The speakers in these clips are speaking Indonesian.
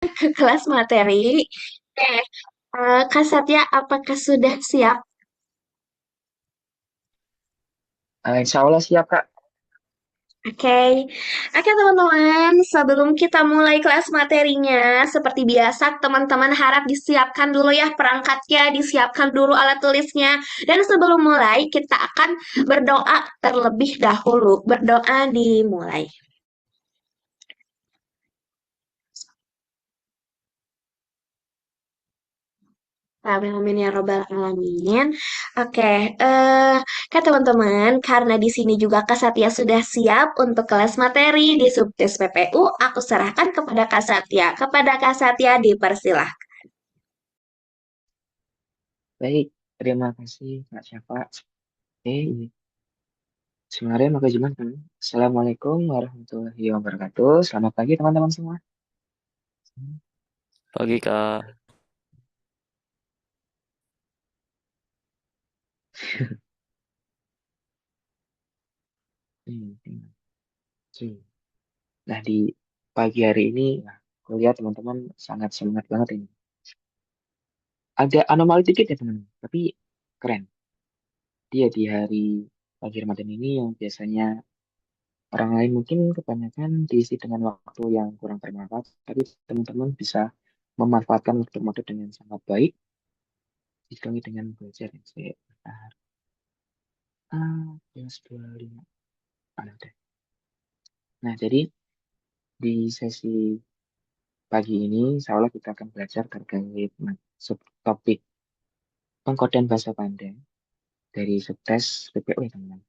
ke kelas materi. Oke, Kak Satya, apakah sudah siap? Insya Allah siap, Kak. Oke, oke teman-teman, sebelum kita mulai kelas materinya, seperti biasa teman-teman harap disiapkan dulu ya perangkatnya, disiapkan dulu alat tulisnya, dan sebelum mulai kita akan berdoa terlebih dahulu. Berdoa dimulai. Amin ya robbal alamin. Oke, kan teman-teman, karena di sini juga Kak Satya sudah siap untuk kelas materi di Subdes PPU, aku serahkan kepada Kak Satya. Kepada Kak Satya dipersilahkan. Baik, terima kasih, Kak Syafa. Sebenarnya mau kejuman kan? Assalamualaikum warahmatullahi wabarakatuh. Selamat pagi, teman-teman semua. Pagi Kak. Hmm, hmm, hmm. Nah, di pagi hari ini, nah, aku lihat teman-teman sangat semangat banget ini. Ada anomali dikit ya, teman-teman. Tapi keren. Dia di hari pagi Ramadan ini yang biasanya orang lain mungkin kebanyakan diisi dengan waktu yang kurang bermanfaat. Tapi teman-teman bisa memanfaatkan waktu-waktu dengan sangat baik. Diselingi dengan belajar yang saya plus 25. Mana deh. Nah, jadi di sesi pagi ini, insya Allah kita akan belajar terkait subtopik pengkodean bahasa Panda dari subtes PPU ya teman-teman.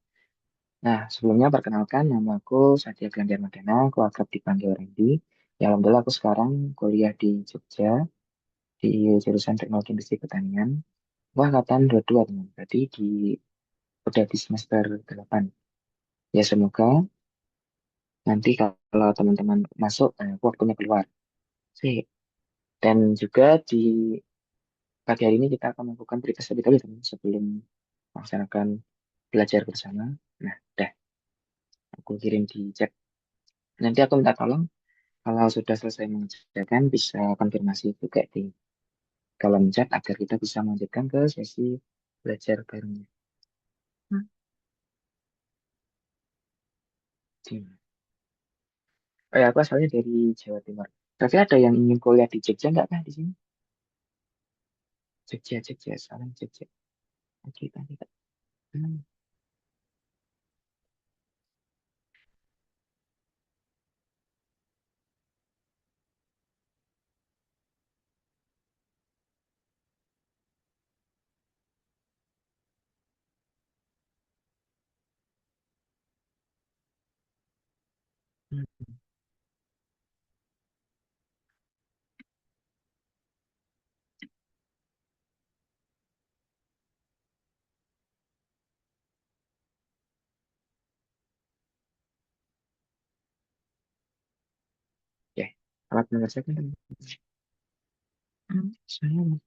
Nah, sebelumnya perkenalkan nama aku Satya Ganjar Madana, aku akrab dipanggil Randy. Ya, alhamdulillah aku sekarang kuliah di Jogja, di jurusan Teknologi Industri Pertanian. Wah, angkatan 22 teman, berarti udah di semester 8. Ya, semoga nanti kalau teman-teman masuk, waktunya keluar. Sih. Dan juga di pagi hari ini kita akan melakukan berita terlebih dahulu teman, sebelum melaksanakan belajar bersama. Nah, dah aku kirim di chat. Nanti aku minta tolong kalau sudah selesai mengerjakan bisa konfirmasi juga di kolom chat agar kita bisa melanjutkan ke sesi belajar barengnya. Hmm. Gimana? Oh ya, aku asalnya dari Jawa Timur. Tapi ada yang ingin kuliah di Jogja nggak kah di sini? Jogja, Jogja, salam Jogja. Oke, tadi Kak. Hmm. Hmm. Oke, alat mengerjakan teman. Saya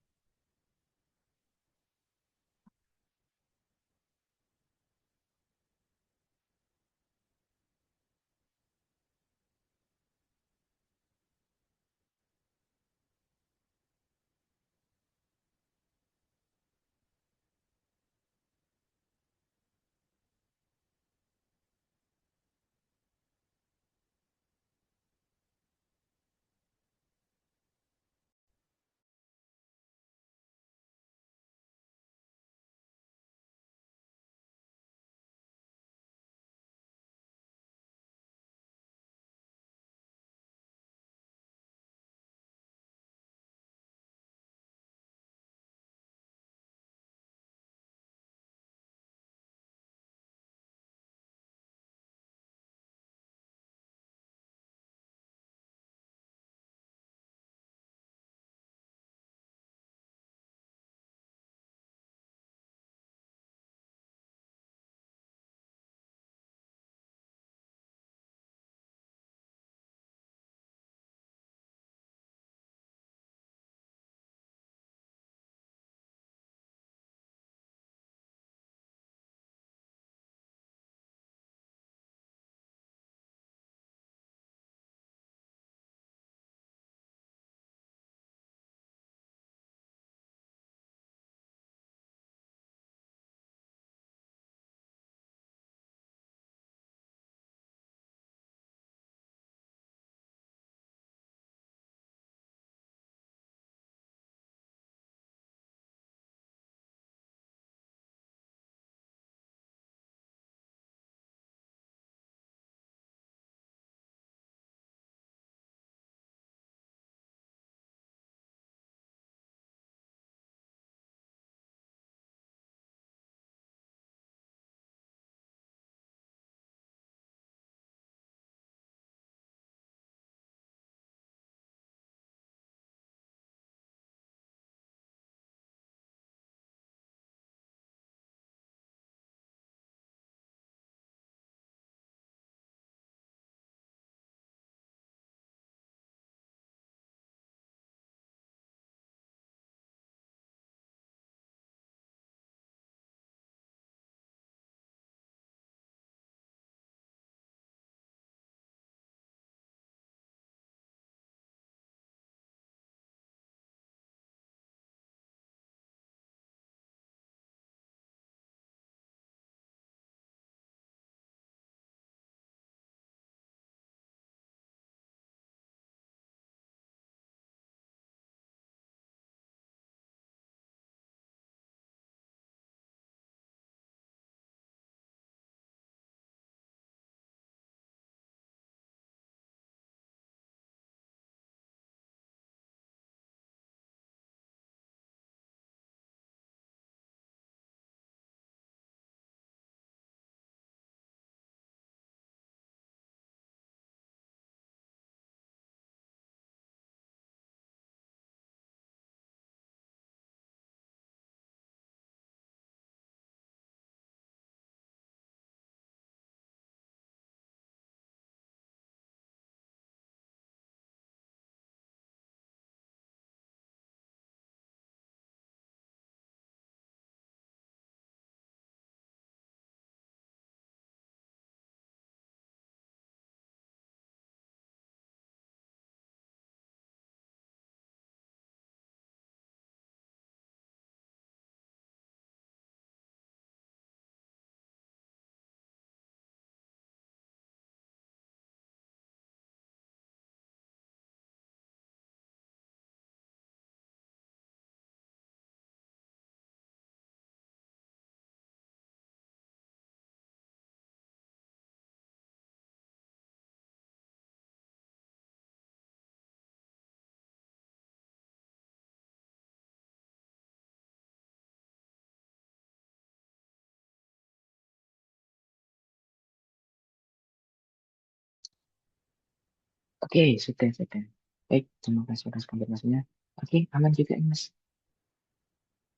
Oke, sudah, sudah. Baik, terima kasih atas konfirmasinya. Oke, aman juga, Mas.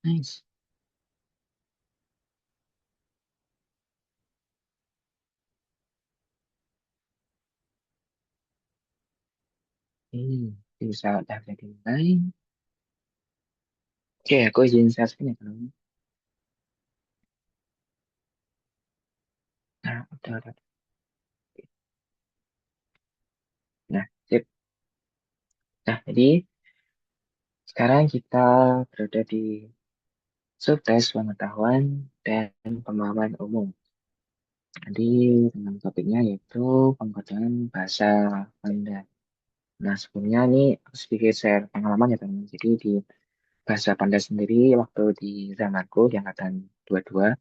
Nice. Bisa udah dimulai. Oke, aku izin share screen ya, kalau nah, udah. Nah, sip. Nah, jadi sekarang kita berada di subtes pengetahuan dan pemahaman umum. Jadi, tentang topiknya yaitu penggunaan bahasa Anda. Nah, sebelumnya ini aku sedikit share pengalaman ya, teman. Jadi, di bahasa Panda sendiri waktu di zamanku, di angkatan 22,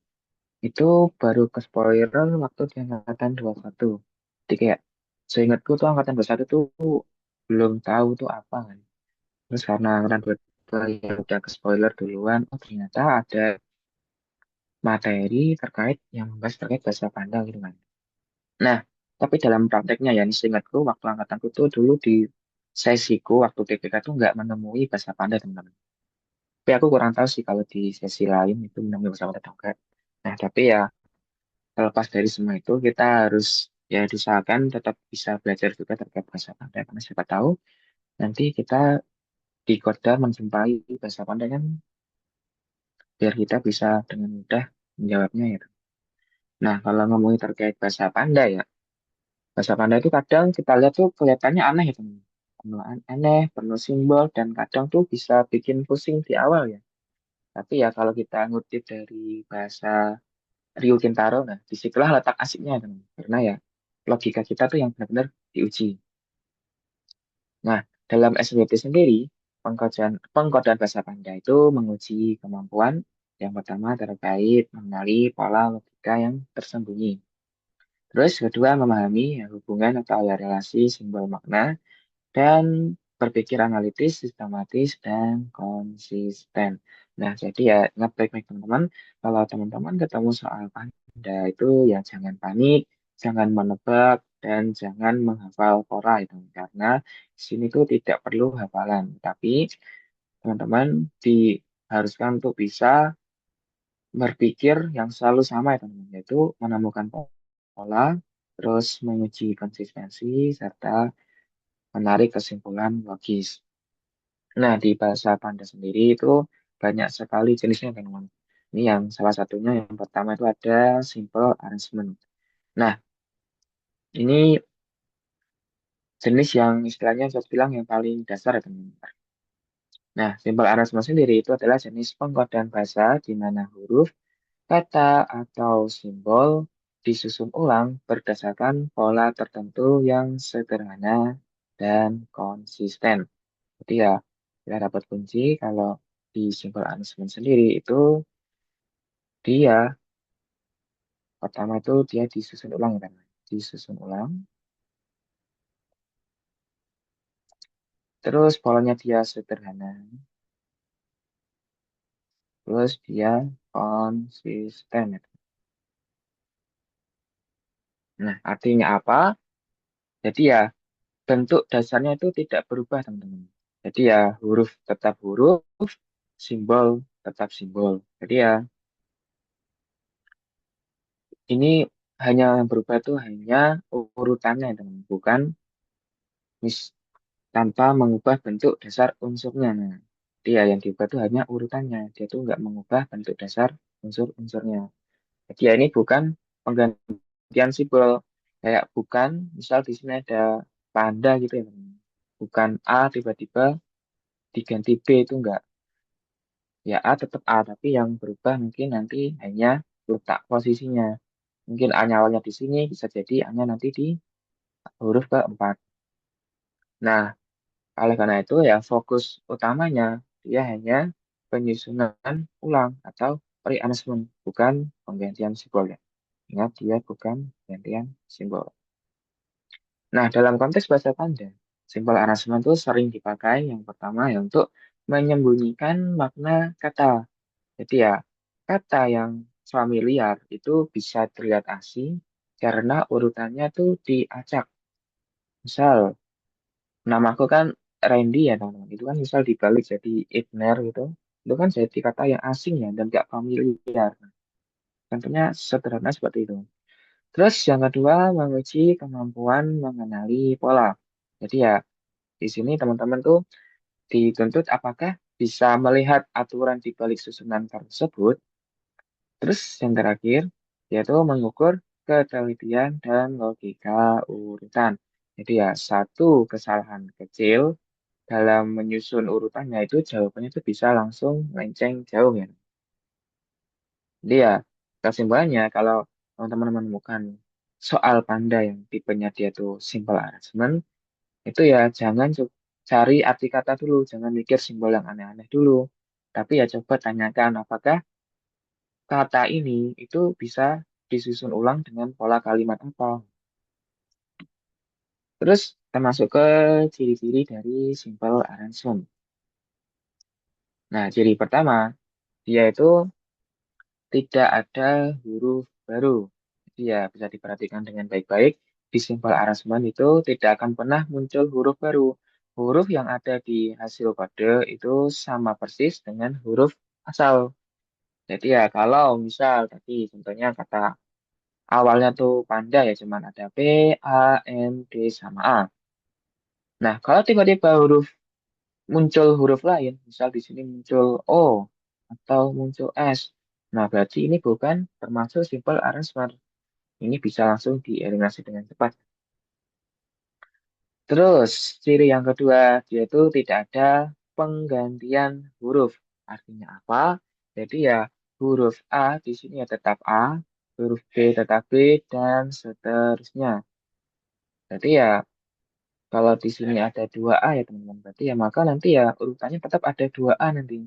itu baru ke spoiler waktu di angkatan 21. Jadi kayak, seingatku tuh angkatan 21 tuh belum tahu tuh apa kan. Terus karena angkatan 22 ya udah ke spoiler duluan, oh ternyata ada materi terkait yang membahas terkait bahasa Panda gitu kan. Nah, tapi dalam prakteknya ya, ini seingatku waktu angkatanku tuh dulu di sesiku waktu TPK tuh nggak menemui bahasa Panda teman-teman. Tapi aku kurang tahu sih kalau di sesi lain itu menemui bahasa Panda atau enggak. Nah, tapi ya terlepas dari semua itu kita harus ya diusahakan tetap bisa belajar juga terkait bahasa Panda karena siapa tahu nanti kita di Koda menjumpai bahasa Panda kan biar kita bisa dengan mudah menjawabnya ya. Nah, kalau ngomongin terkait bahasa Panda ya, bahasa Panda itu kadang kita lihat tuh kelihatannya aneh ya teman. Penuh aneh, penuh simbol, dan kadang tuh bisa bikin pusing di awal ya. Tapi ya kalau kita ngutip dari bahasa Ryu Kintaro, nah disitulah letak asiknya teman. Karena ya logika kita tuh yang benar-benar diuji. Nah, dalam SWP sendiri, pengkodaan bahasa Panda itu menguji kemampuan yang pertama terkait mengenali pola logika yang tersembunyi. Terus kedua memahami ya, hubungan atau ya, relasi simbol makna dan berpikir analitis, sistematis, dan konsisten. Nah, jadi ya ingat baik-baik teman-teman, kalau teman-teman ketemu soal Panda itu ya jangan panik, jangan menebak, dan jangan menghafal pola itu. Karena di sini tuh tidak perlu hafalan, tapi teman-teman diharuskan untuk bisa berpikir yang selalu sama ya teman-teman, yaitu menemukan pola, terus menguji konsistensi, serta menarik kesimpulan logis. Nah, di bahasa Panda sendiri itu banyak sekali jenisnya, teman-teman. Ini yang salah satunya yang pertama itu ada simple arrangement. Nah, ini jenis yang istilahnya saya bilang yang paling dasar ya, teman-teman. Nah, simple arrangement sendiri itu adalah jenis pengkodaan bahasa di mana huruf, kata, atau simbol disusun ulang berdasarkan pola tertentu yang sederhana dan konsisten. Jadi ya, kita dapat kunci kalau di simple arrangement sendiri itu dia pertama itu dia disusun ulang kan. Disusun ulang. Terus polanya dia sederhana. Terus dia konsisten. Nah, artinya apa? Jadi ya bentuk dasarnya itu tidak berubah teman-teman. Jadi ya huruf tetap huruf, simbol tetap simbol. Jadi ya ini hanya yang berubah itu hanya urutannya teman, bukan mis tanpa mengubah bentuk dasar unsurnya. Nah, dia yang diubah itu hanya urutannya. Dia tuh nggak mengubah bentuk dasar unsur-unsurnya. Jadi ya ini bukan penggantian simbol. Kayak bukan, misal di sini ada panda gitu ya. Bukan A tiba-tiba diganti B itu enggak. Ya A tetap A, tapi yang berubah mungkin nanti hanya letak posisinya. Mungkin A-nya awalnya di sini, bisa jadi A-nya nanti di huruf keempat. Nah, oleh karena itu ya fokus utamanya dia hanya penyusunan ulang atau rearrangement, bukan penggantian simbol ya. Ingat dia bukan penggantian simbol. Nah, dalam konteks bahasa Panda, simbol arrangement itu sering dipakai yang pertama ya untuk menyembunyikan makna kata. Jadi ya, kata yang familiar itu bisa terlihat asing karena urutannya tuh diacak. Misal, Namaku kan Randy ya teman-teman. Itu kan misal dibalik jadi Ibner gitu. Itu kan jadi kata yang asing ya dan gak familiar. Tentunya sederhana seperti itu. Terus yang kedua, menguji kemampuan mengenali pola. Jadi ya di sini teman-teman tuh dituntut apakah bisa melihat aturan di balik susunan tersebut. Terus yang terakhir, yaitu mengukur ketelitian dan logika urutan. Jadi ya satu kesalahan kecil dalam menyusun urutannya itu jawabannya itu bisa langsung melenceng jauh ya. Jadi ya kesimpulannya kalau teman-teman menemukan soal panda yang tipenya dia tuh simple arrangement, itu ya jangan cari arti kata dulu, jangan mikir simbol yang aneh-aneh dulu. Tapi ya coba tanyakan apakah kata ini itu bisa disusun ulang dengan pola kalimat apa. Terus kita masuk ke ciri-ciri dari simple arrangement. Nah, ciri pertama, dia itu tidak ada huruf baru. Jadi ya bisa diperhatikan dengan baik-baik. Di simple arrangement itu tidak akan pernah muncul huruf baru. Huruf yang ada di hasil kode itu sama persis dengan huruf asal. Jadi ya kalau misal tadi contohnya kata awalnya tuh panda ya cuman ada P, A, N, D sama A. Nah, kalau tiba-tiba muncul huruf lain, misal di sini muncul O atau muncul S. Nah, berarti ini bukan termasuk simple arrangement. Ini bisa langsung dieliminasi dengan cepat. Terus, ciri yang kedua, dia itu tidak ada penggantian huruf. Artinya apa? Jadi ya, huruf A di sini ya tetap A, huruf B tetap B, dan seterusnya. Jadi ya, kalau di sini ada dua A ya teman-teman, berarti ya maka nanti ya urutannya tetap ada dua A nanti.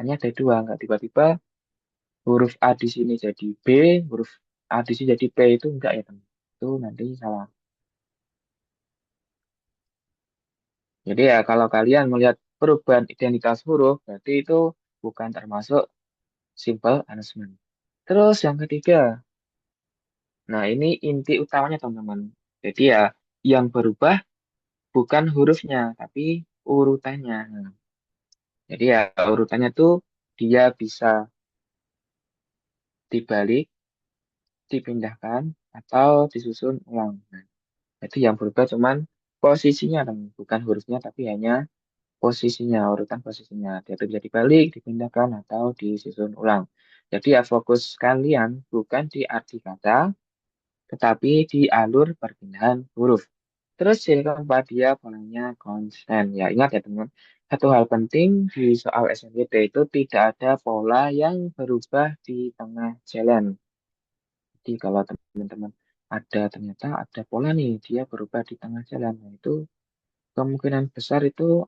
Hanya ada dua, nggak tiba-tiba huruf A di sini jadi B, huruf A di sini jadi P itu enggak ya teman. Itu nanti salah. Jadi ya kalau kalian melihat perubahan identitas huruf, berarti itu bukan termasuk simple announcement. Terus yang ketiga, nah ini inti utamanya teman-teman. Jadi ya yang berubah bukan hurufnya, tapi urutannya. Nah, jadi ya urutannya tuh dia bisa dibalik, dipindahkan, atau disusun ulang. Nah, jadi yang berubah cuman posisinya, teman. Bukan hurufnya, tapi hanya posisinya, urutan posisinya. Dia itu bisa dibalik, dipindahkan, atau disusun ulang. Jadi ya fokus kalian bukan di arti kata, tetapi di alur perpindahan huruf. Terus yang keempat dia polanya konsisten. Ya ingat ya teman, satu hal penting di soal SNMPT itu tidak ada pola yang berubah di tengah jalan. Jadi kalau teman-teman ternyata ada pola nih, dia berubah di tengah jalan. Nah, itu kemungkinan besar itu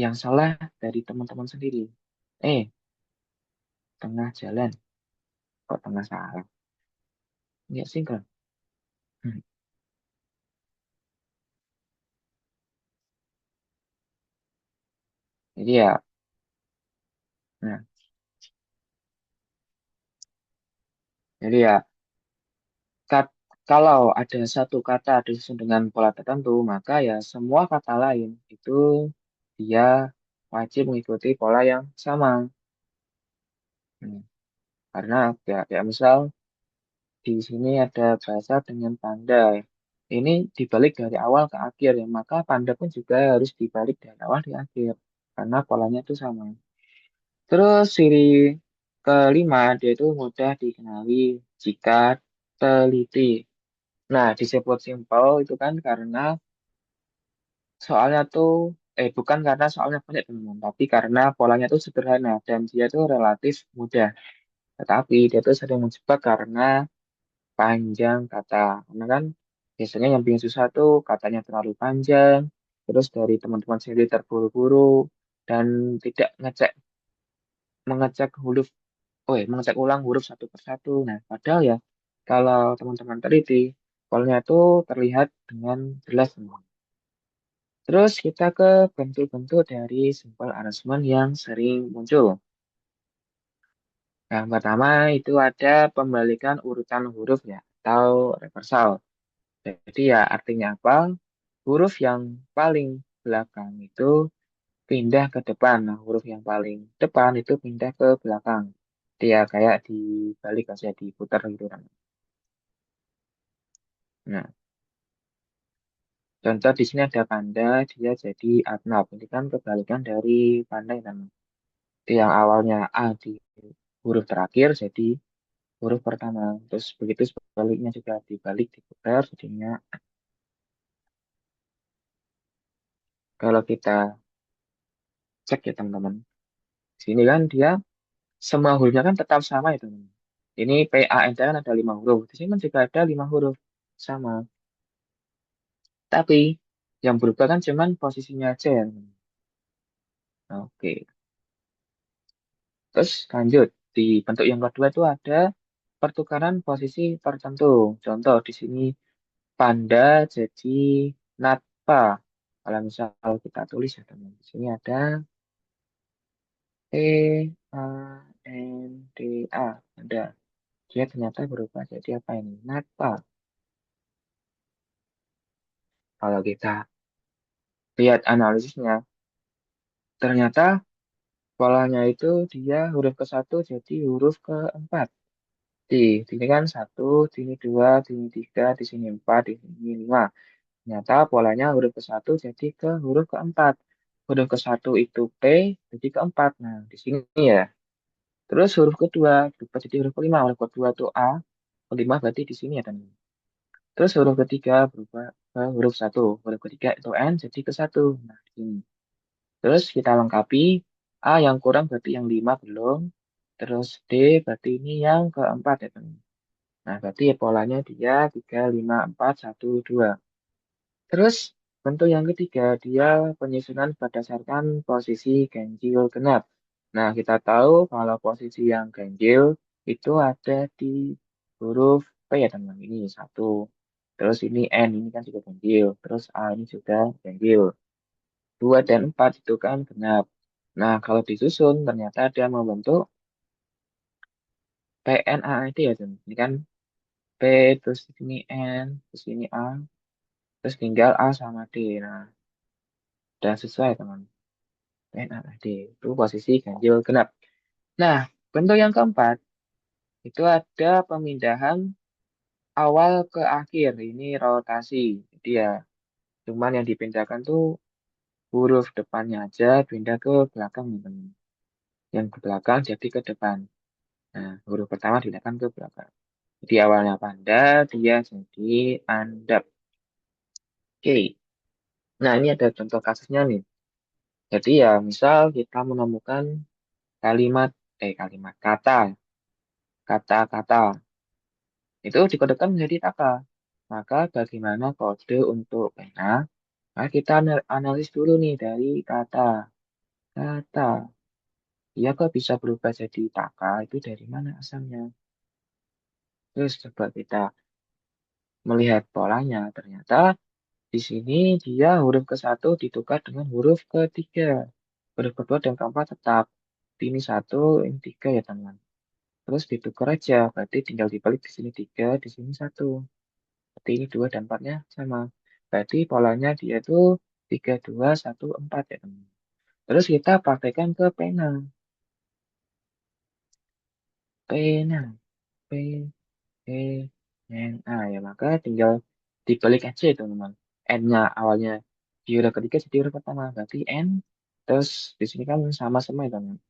yang salah dari teman-teman sendiri. Eh, tengah jalan, kok tengah salah? Nggak sinkron. Hmm. Jadi ya, nah, jadi ya, kat- kalau ada satu kata disusun dengan pola tertentu, maka ya semua kata lain itu dia wajib mengikuti pola yang sama. Hmm. Karena ya misal di sini ada bahasa dengan panda. Ini dibalik dari awal ke akhir ya, maka panda pun juga harus dibalik dari awal di akhir. Karena polanya itu sama. Terus ciri kelima, dia itu mudah dikenali jika teliti. Nah, disebut simpel itu kan karena soalnya tuh, bukan karena soalnya banyak teman, tapi karena polanya tuh sederhana dan dia tuh relatif mudah. Tetapi dia tuh sering menjebak karena panjang kata. Karena kan biasanya yang bikin susah tuh katanya terlalu panjang, terus dari teman-teman sendiri terburu-buru dan tidak mengecek huruf, mengecek ulang huruf satu persatu. Nah, padahal ya kalau teman-teman teliti, polnya itu terlihat dengan jelas semua. Terus kita ke bentuk-bentuk dari simple arrangement yang sering muncul. Yang pertama itu ada pembalikan urutan huruf ya, atau reversal. Jadi ya artinya apa? huruf yang paling belakang itu pindah ke depan. Nah, huruf yang paling depan itu pindah ke belakang. Dia kayak dibalik aja, diputar gitu kan. Nah, contoh di sini ada panda, dia jadi Arnab. Ini kan kebalikan dari panda kan. Yang awalnya A di huruf terakhir jadi huruf pertama. Terus begitu sebaliknya juga dibalik, diputar, jadinya kalau kita cek ya teman-teman. Di sini kan dia semua hurufnya kan tetap sama itu. Ini PANT kan ada 5 huruf. Di sini kan juga ada 5 huruf. Sama. Tapi yang berubah kan cuman posisinya aja ya. Oke. Terus lanjut. Di bentuk yang kedua itu ada pertukaran posisi tertentu. Contoh di sini panda jadi natpa. Kalau misal kita tulis ya teman. Di sini ada PANDA. Ada. Dia ternyata berubah jadi apa ini? Natpa. Kalau kita lihat analisisnya, ternyata polanya itu dia huruf ke 1 jadi huruf keempat. Di sini kan 1, di sini 2, di sini 3, di sini 4, di sini 5. Ternyata polanya huruf ke 1 jadi ke huruf keempat. Huruf ke 1 itu P, jadi keempat. Nah, di sini ya. Terus huruf kedua berubah jadi huruf kelima. Huruf kedua itu A, kelima berarti di sini ya teman. Terus huruf ketiga berubah ke huruf 1. Huruf ketiga itu N, jadi ke 1. Nah, di sini. Terus kita lengkapi, A yang kurang berarti yang 5 belum. Terus D berarti ini yang keempat ya teman. Nah, berarti ya polanya dia 3, 5, 4, 1, 2. Terus bentuk yang ketiga, dia penyusunan berdasarkan posisi ganjil genap. Nah, kita tahu kalau posisi yang ganjil itu ada di huruf P ya teman. Ini 1. Terus ini N, ini kan juga ganjil. Terus A ini juga ganjil. 2 dan 4 itu kan genap. Nah, kalau disusun ternyata dia membentuk PNAID ya teman. Ini kan P, terus di sini N, terus ini A, terus tinggal A sama D. Nah, udah sesuai teman. PNAID itu posisi ganjil genap. Nah, bentuk yang keempat itu ada pemindahan awal ke akhir. Ini rotasi. Jadi ya, cuman yang dipindahkan tuh huruf depannya aja pindah ke belakang nih teman. Yang ke belakang jadi ke depan. Nah, huruf pertama dipindahkan ke belakang. Jadi awalnya panda, dia jadi andap. Oke. Nah, ini ada contoh kasusnya nih. Jadi ya, misal kita menemukan kalimat, kalimat, kata-kata. Itu dikodekan menjadi kata. Maka bagaimana kode untuk pena? Nah, kita analis dulu nih dari kata. Kata. Dia kok bisa berubah jadi taka? Itu dari mana asalnya? Terus coba kita melihat polanya. Ternyata di sini dia huruf ke 1 ditukar dengan huruf ketiga. Huruf kedua dan keempat tetap. Ini 1, ini 3 ya teman. Terus ditukar aja. Berarti tinggal dibalik di sini 3, di sini 1. Berarti ini 2 dan 4-nya sama. Berarti polanya dia tuh 3, 2, 1, 4 ya teman. Terus kita praktekkan ke pena. Pena. P, E, N, A ya. Maka tinggal dibalik aja itu teman. N-nya awalnya di huruf ketiga jadi huruf pertama. Berarti N. Terus di sini kan sama semua ya teman.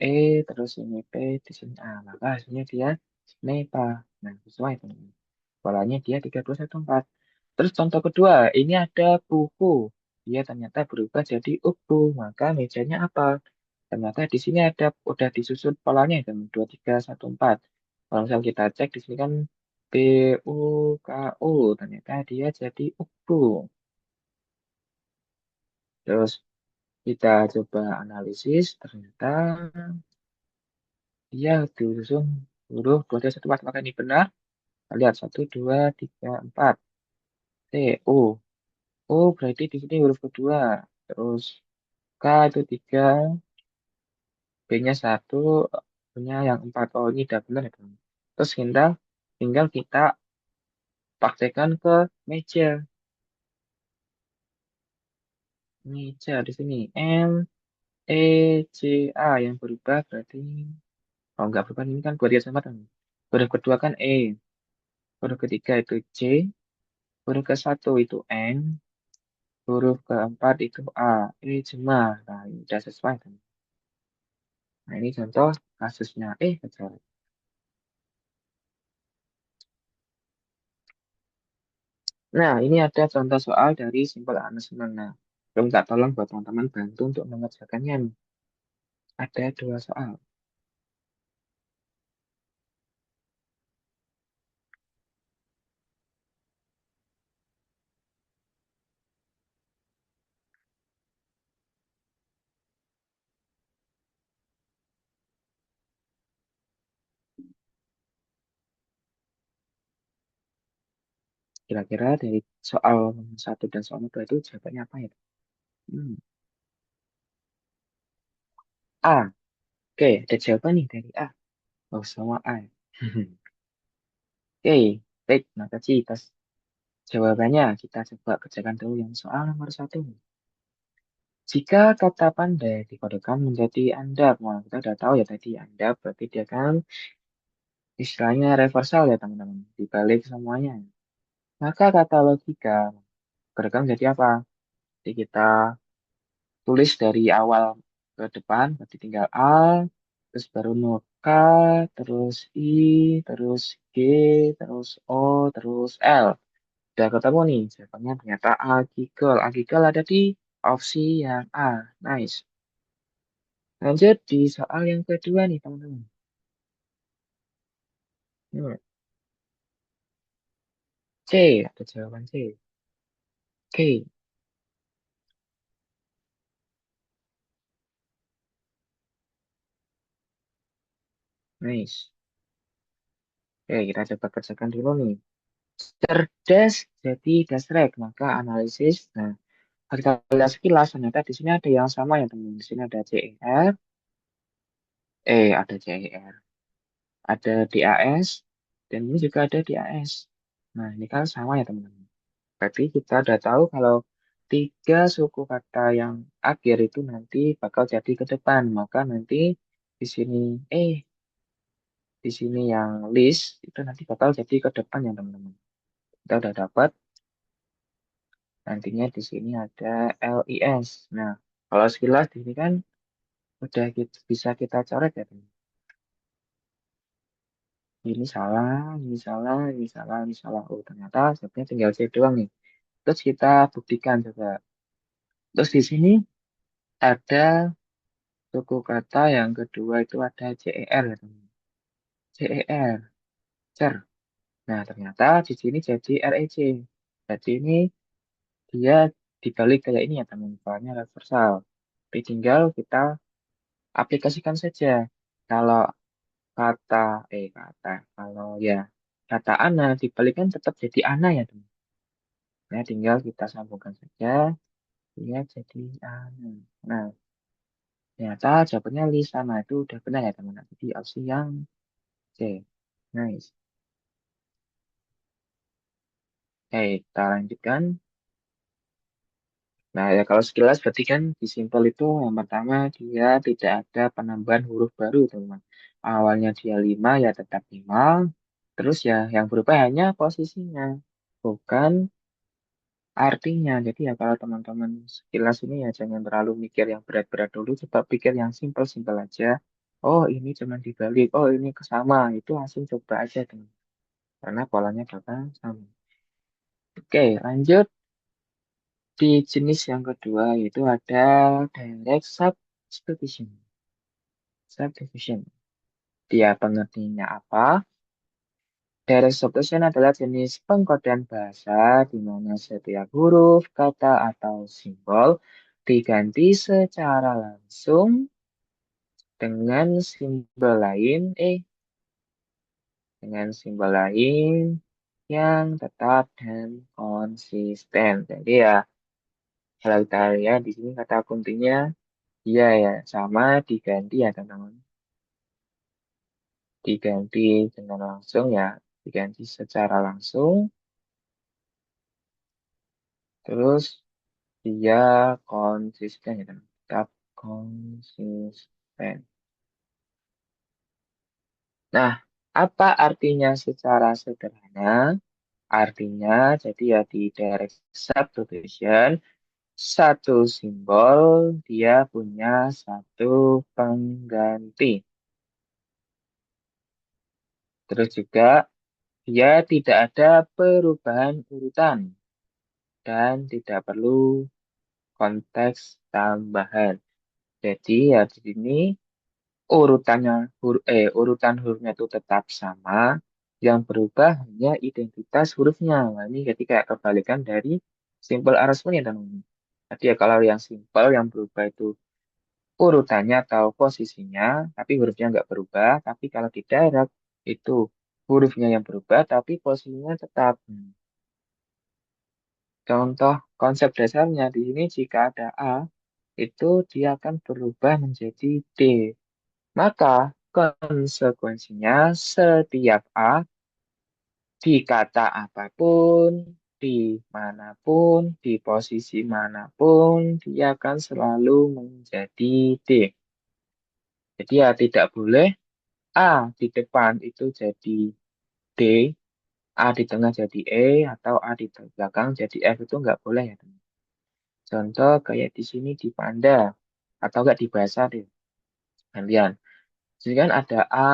E terus ini P di sini A. Maka hasilnya dia NEPA. Nah, sesuai teman. Polanya dia 3, 2, 1, 4. Terus contoh kedua, ini ada buku. Dia ternyata berubah jadi uku. Maka mejanya apa? Ternyata di sini ada udah disusun polanya dan 2, 3, 1, 4. Kalau misal kita cek di sini kan B U K U. Ternyata dia jadi uku. Terus kita coba analisis. Ternyata dia disusun huruf 2, 3, 1, 4. Maka ini benar. Kita lihat 1, 2, 3, 4. T U. Oh, berarti di sini huruf kedua. Terus K itu 3, B-nya 1, O-nya yang 4. Oh, ini udah benar ya, teman. Terus tinggal kita praktekkan ke meja. Meja di sini. M, E, C, A yang berubah berarti. Oh, nggak berubah. Ini kan dua tiga sama kan. Huruf kedua kan E. Huruf ketiga itu C. Huruf ke satu itu N. Huruf keempat itu A. Jema. Nah, ini udah sesuai kan. Nah, ini contoh kasusnya. Betul. Nah, ini ada contoh soal dari simple amusement. Nah, belum tak tolong buat teman-teman bantu untuk mengerjakannya nih. Ada dua soal. Kira-kira dari soal nomor satu dan soal nomor dua itu jawabannya apa ya? Hmm. A. Oke, ada jawaban nih dari A. Oh, semua A. Oke, baik. Maka sih, tas jawabannya kita coba kerjakan dulu yang soal nomor satu. Jika kata pandai dikodekan menjadi andap, nah kita udah tahu ya tadi andap berarti dia kan istilahnya reversal ya teman-teman, dibalik semuanya. Maka kata logika dikodekan menjadi apa? Jadi kita tulis dari awal ke depan, berarti tinggal A, terus baru not K, terus I, terus G, terus O, terus L. Udah ketemu nih, jawabannya ternyata Agikol. Agikol ada di opsi yang A. Nice. Lanjut di soal yang kedua nih, teman-teman. Hmm, C, ada jawaban C. Oke, nice. Oke, kita coba kerjakan dulu nih. Cerdas jadi dasrek, maka analisis. Nah, kalau kita lihat sekilas, ternyata di sini ada yang sama ya, teman. Di sini ada CER, ada CER, ada DAS, dan ini juga ada DAS. Nah, ini kan sama ya, teman-teman. Berarti kita udah tahu kalau tiga suku kata yang akhir itu nanti bakal jadi ke depan. Maka nanti di sini, di sini yang list itu nanti bakal jadi ke depan ya teman-teman. Kita udah dapat nantinya di sini ada LIS. Nah, kalau sekilas di sini kan udah bisa kita coret ya teman. Ini salah, ini salah, ini salah, ini salah. Oh, ternyata sebenarnya tinggal C doang nih. Terus kita buktikan coba. Terus di sini ada suku kata yang kedua itu ada CER ya teman. CER, cer. Nah, ternyata di sini jadi REC. Jadi ini dia dibalik kayak ini ya teman, soalnya reversal. Tapi tinggal kita aplikasikan saja. Kalau kata, kalau ya kata ana dibalikan tetap jadi ana ya teman. Nah, tinggal kita sambungkan saja, dia jadi ana. Nah, ternyata jawabannya Lisana itu udah benar ya teman. Jadi opsi yang C. Nice. Kita lanjutkan. Nah, ya kalau sekilas berarti kan di simpel itu yang pertama dia tidak ada penambahan huruf baru, teman. Awalnya dia 5 ya tetap 5. Terus ya yang berubah hanya posisinya, bukan artinya. Jadi ya kalau teman-teman sekilas ini ya jangan terlalu mikir yang berat-berat dulu, coba pikir yang simpel-simpel aja. Oh, ini cuma dibalik. Oh, ini kesama. Itu langsung coba aja, teman. Karena polanya bakal sama. Oke, lanjut. Di jenis yang kedua yaitu ada direct substitution. Substitution. Dia pengertiannya apa? Direct substitution adalah jenis pengkodean bahasa di mana setiap huruf, kata, atau simbol diganti secara langsung dengan simbol lain, dengan simbol lain yang tetap dan konsisten. Jadi ya, kalau kita lihat di sini kata kuncinya, iya ya, sama diganti ya teman-teman. Diganti dengan langsung ya, diganti secara langsung, terus dia konsisten ya teman. Tetap konsisten. Nah, apa artinya secara sederhana? Artinya, jadi ya di direct substitution, satu simbol dia punya satu pengganti. Terus juga dia tidak ada perubahan urutan dan tidak perlu konteks tambahan. Jadi ya di sini urutan hurufnya itu tetap sama, yang berubah hanya identitas hurufnya. Nah, ini jadi kayak kebalikan dari simple arrangement ya teman-teman. Jadi ya kalau yang simple yang berubah itu urutannya atau posisinya, tapi hurufnya nggak berubah. Tapi kalau di direct itu hurufnya yang berubah, tapi posisinya tetap. Contoh konsep dasarnya di sini jika ada A, itu dia akan berubah menjadi D. Maka konsekuensinya setiap A di kata apapun, dimanapun, di posisi manapun, dia akan selalu menjadi D. Jadi ya tidak boleh A di depan itu jadi D, A di tengah jadi E, atau A di belakang jadi F itu nggak boleh ya teman. Contoh kayak di sini di Panda, atau nggak di bahasa deh, gantian. Jadi kan ada A,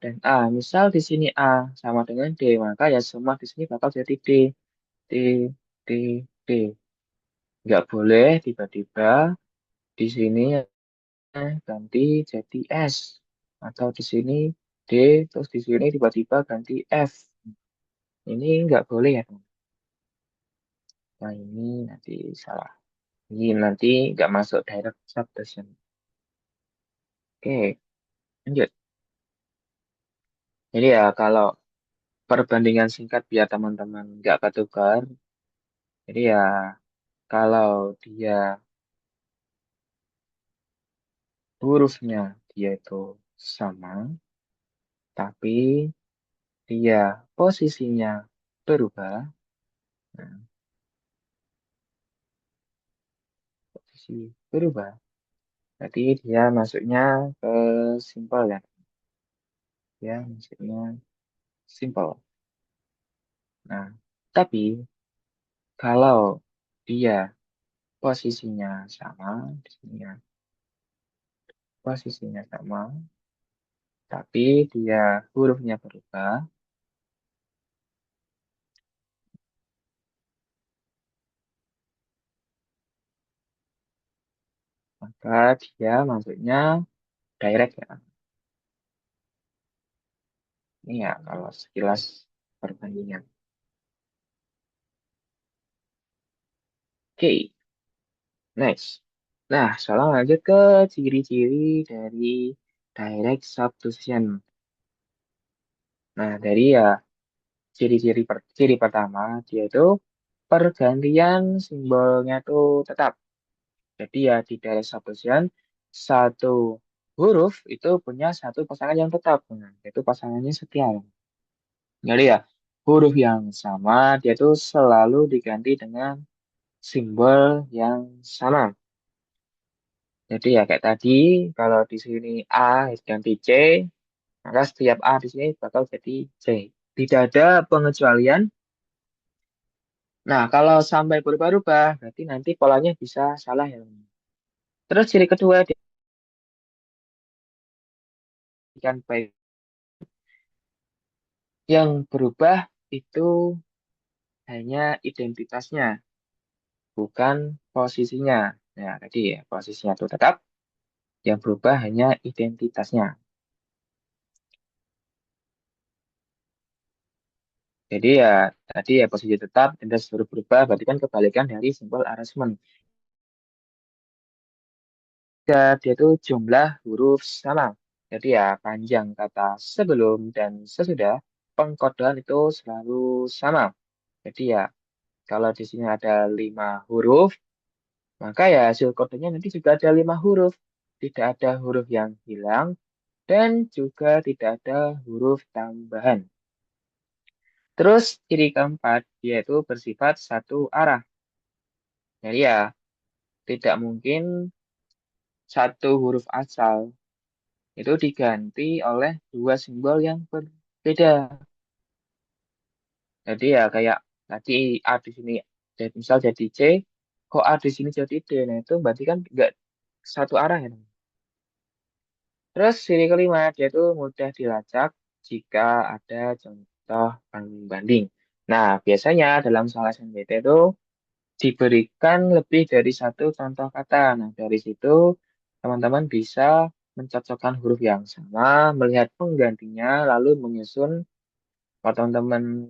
dan A. Misal di sini A sama dengan D, maka ya semua di sini bakal jadi D, D, D. Nggak boleh tiba-tiba di sini ganti jadi S. Atau di sini D, terus di sini tiba-tiba ganti F. Ini nggak boleh ya, teman. Nah, ini nanti salah. Ini nanti nggak masuk direct substitution. Oke, lanjut. Jadi ya kalau perbandingan singkat biar teman-teman nggak ketukar. Jadi ya kalau dia hurufnya dia itu sama, tapi dia posisinya berubah, nah, posisi berubah, berarti dia masuknya ke simple ya, dia masuknya simple. Nah, tapi kalau dia posisinya sama, di sini ya, posisinya sama, tapi dia hurufnya berubah, maka dia masuknya direct ya. Ini ya kalau sekilas perbandingan. Oke, next. Nah, sekarang lanjut ke ciri-ciri dari direct substitution. Nah, dari ya ciri pertama, dia itu pergantian simbolnya itu tetap. Jadi ya di direct substitution, satu huruf itu punya satu pasangan yang tetap. Nah, yaitu pasangannya setia. Jadi ya, huruf yang sama, dia itu selalu diganti dengan simbol yang sama. Jadi ya kayak tadi, kalau di sini A ganti C, maka setiap A di sini bakal jadi C. Tidak ada pengecualian. Nah, kalau sampai berubah-ubah, berarti nanti polanya bisa salah ya. Terus ciri kedua, dikan baik. Yang berubah itu hanya identitasnya, bukan posisinya. Ya, tadi ya, posisinya itu tetap, yang berubah hanya identitasnya. Jadi ya, tadi ya posisi tetap, identitas huruf berubah, berarti kan kebalikan dari simbol arrangement. Dia itu jumlah huruf sama. Jadi ya panjang kata sebelum dan sesudah pengkodean itu selalu sama. Jadi ya kalau di sini ada 5 huruf, maka ya hasil kodenya nanti juga ada 5 huruf. Tidak ada huruf yang hilang dan juga tidak ada huruf tambahan. Terus ciri keempat, yaitu bersifat satu arah. Jadi ya tidak mungkin satu huruf asal itu diganti oleh dua simbol yang berbeda. Jadi ya kayak tadi A di sini jadi misal jadi C, kok A di sini jadi D. Nah itu berarti kan nggak satu arah ya. Terus ciri kelima, dia itu mudah dilacak jika ada contoh pembanding. Nah, biasanya dalam soal SNBT itu diberikan lebih dari satu contoh kata. Nah, dari situ teman-teman bisa mencocokkan huruf yang sama, melihat penggantinya, lalu menyusun kalau teman-teman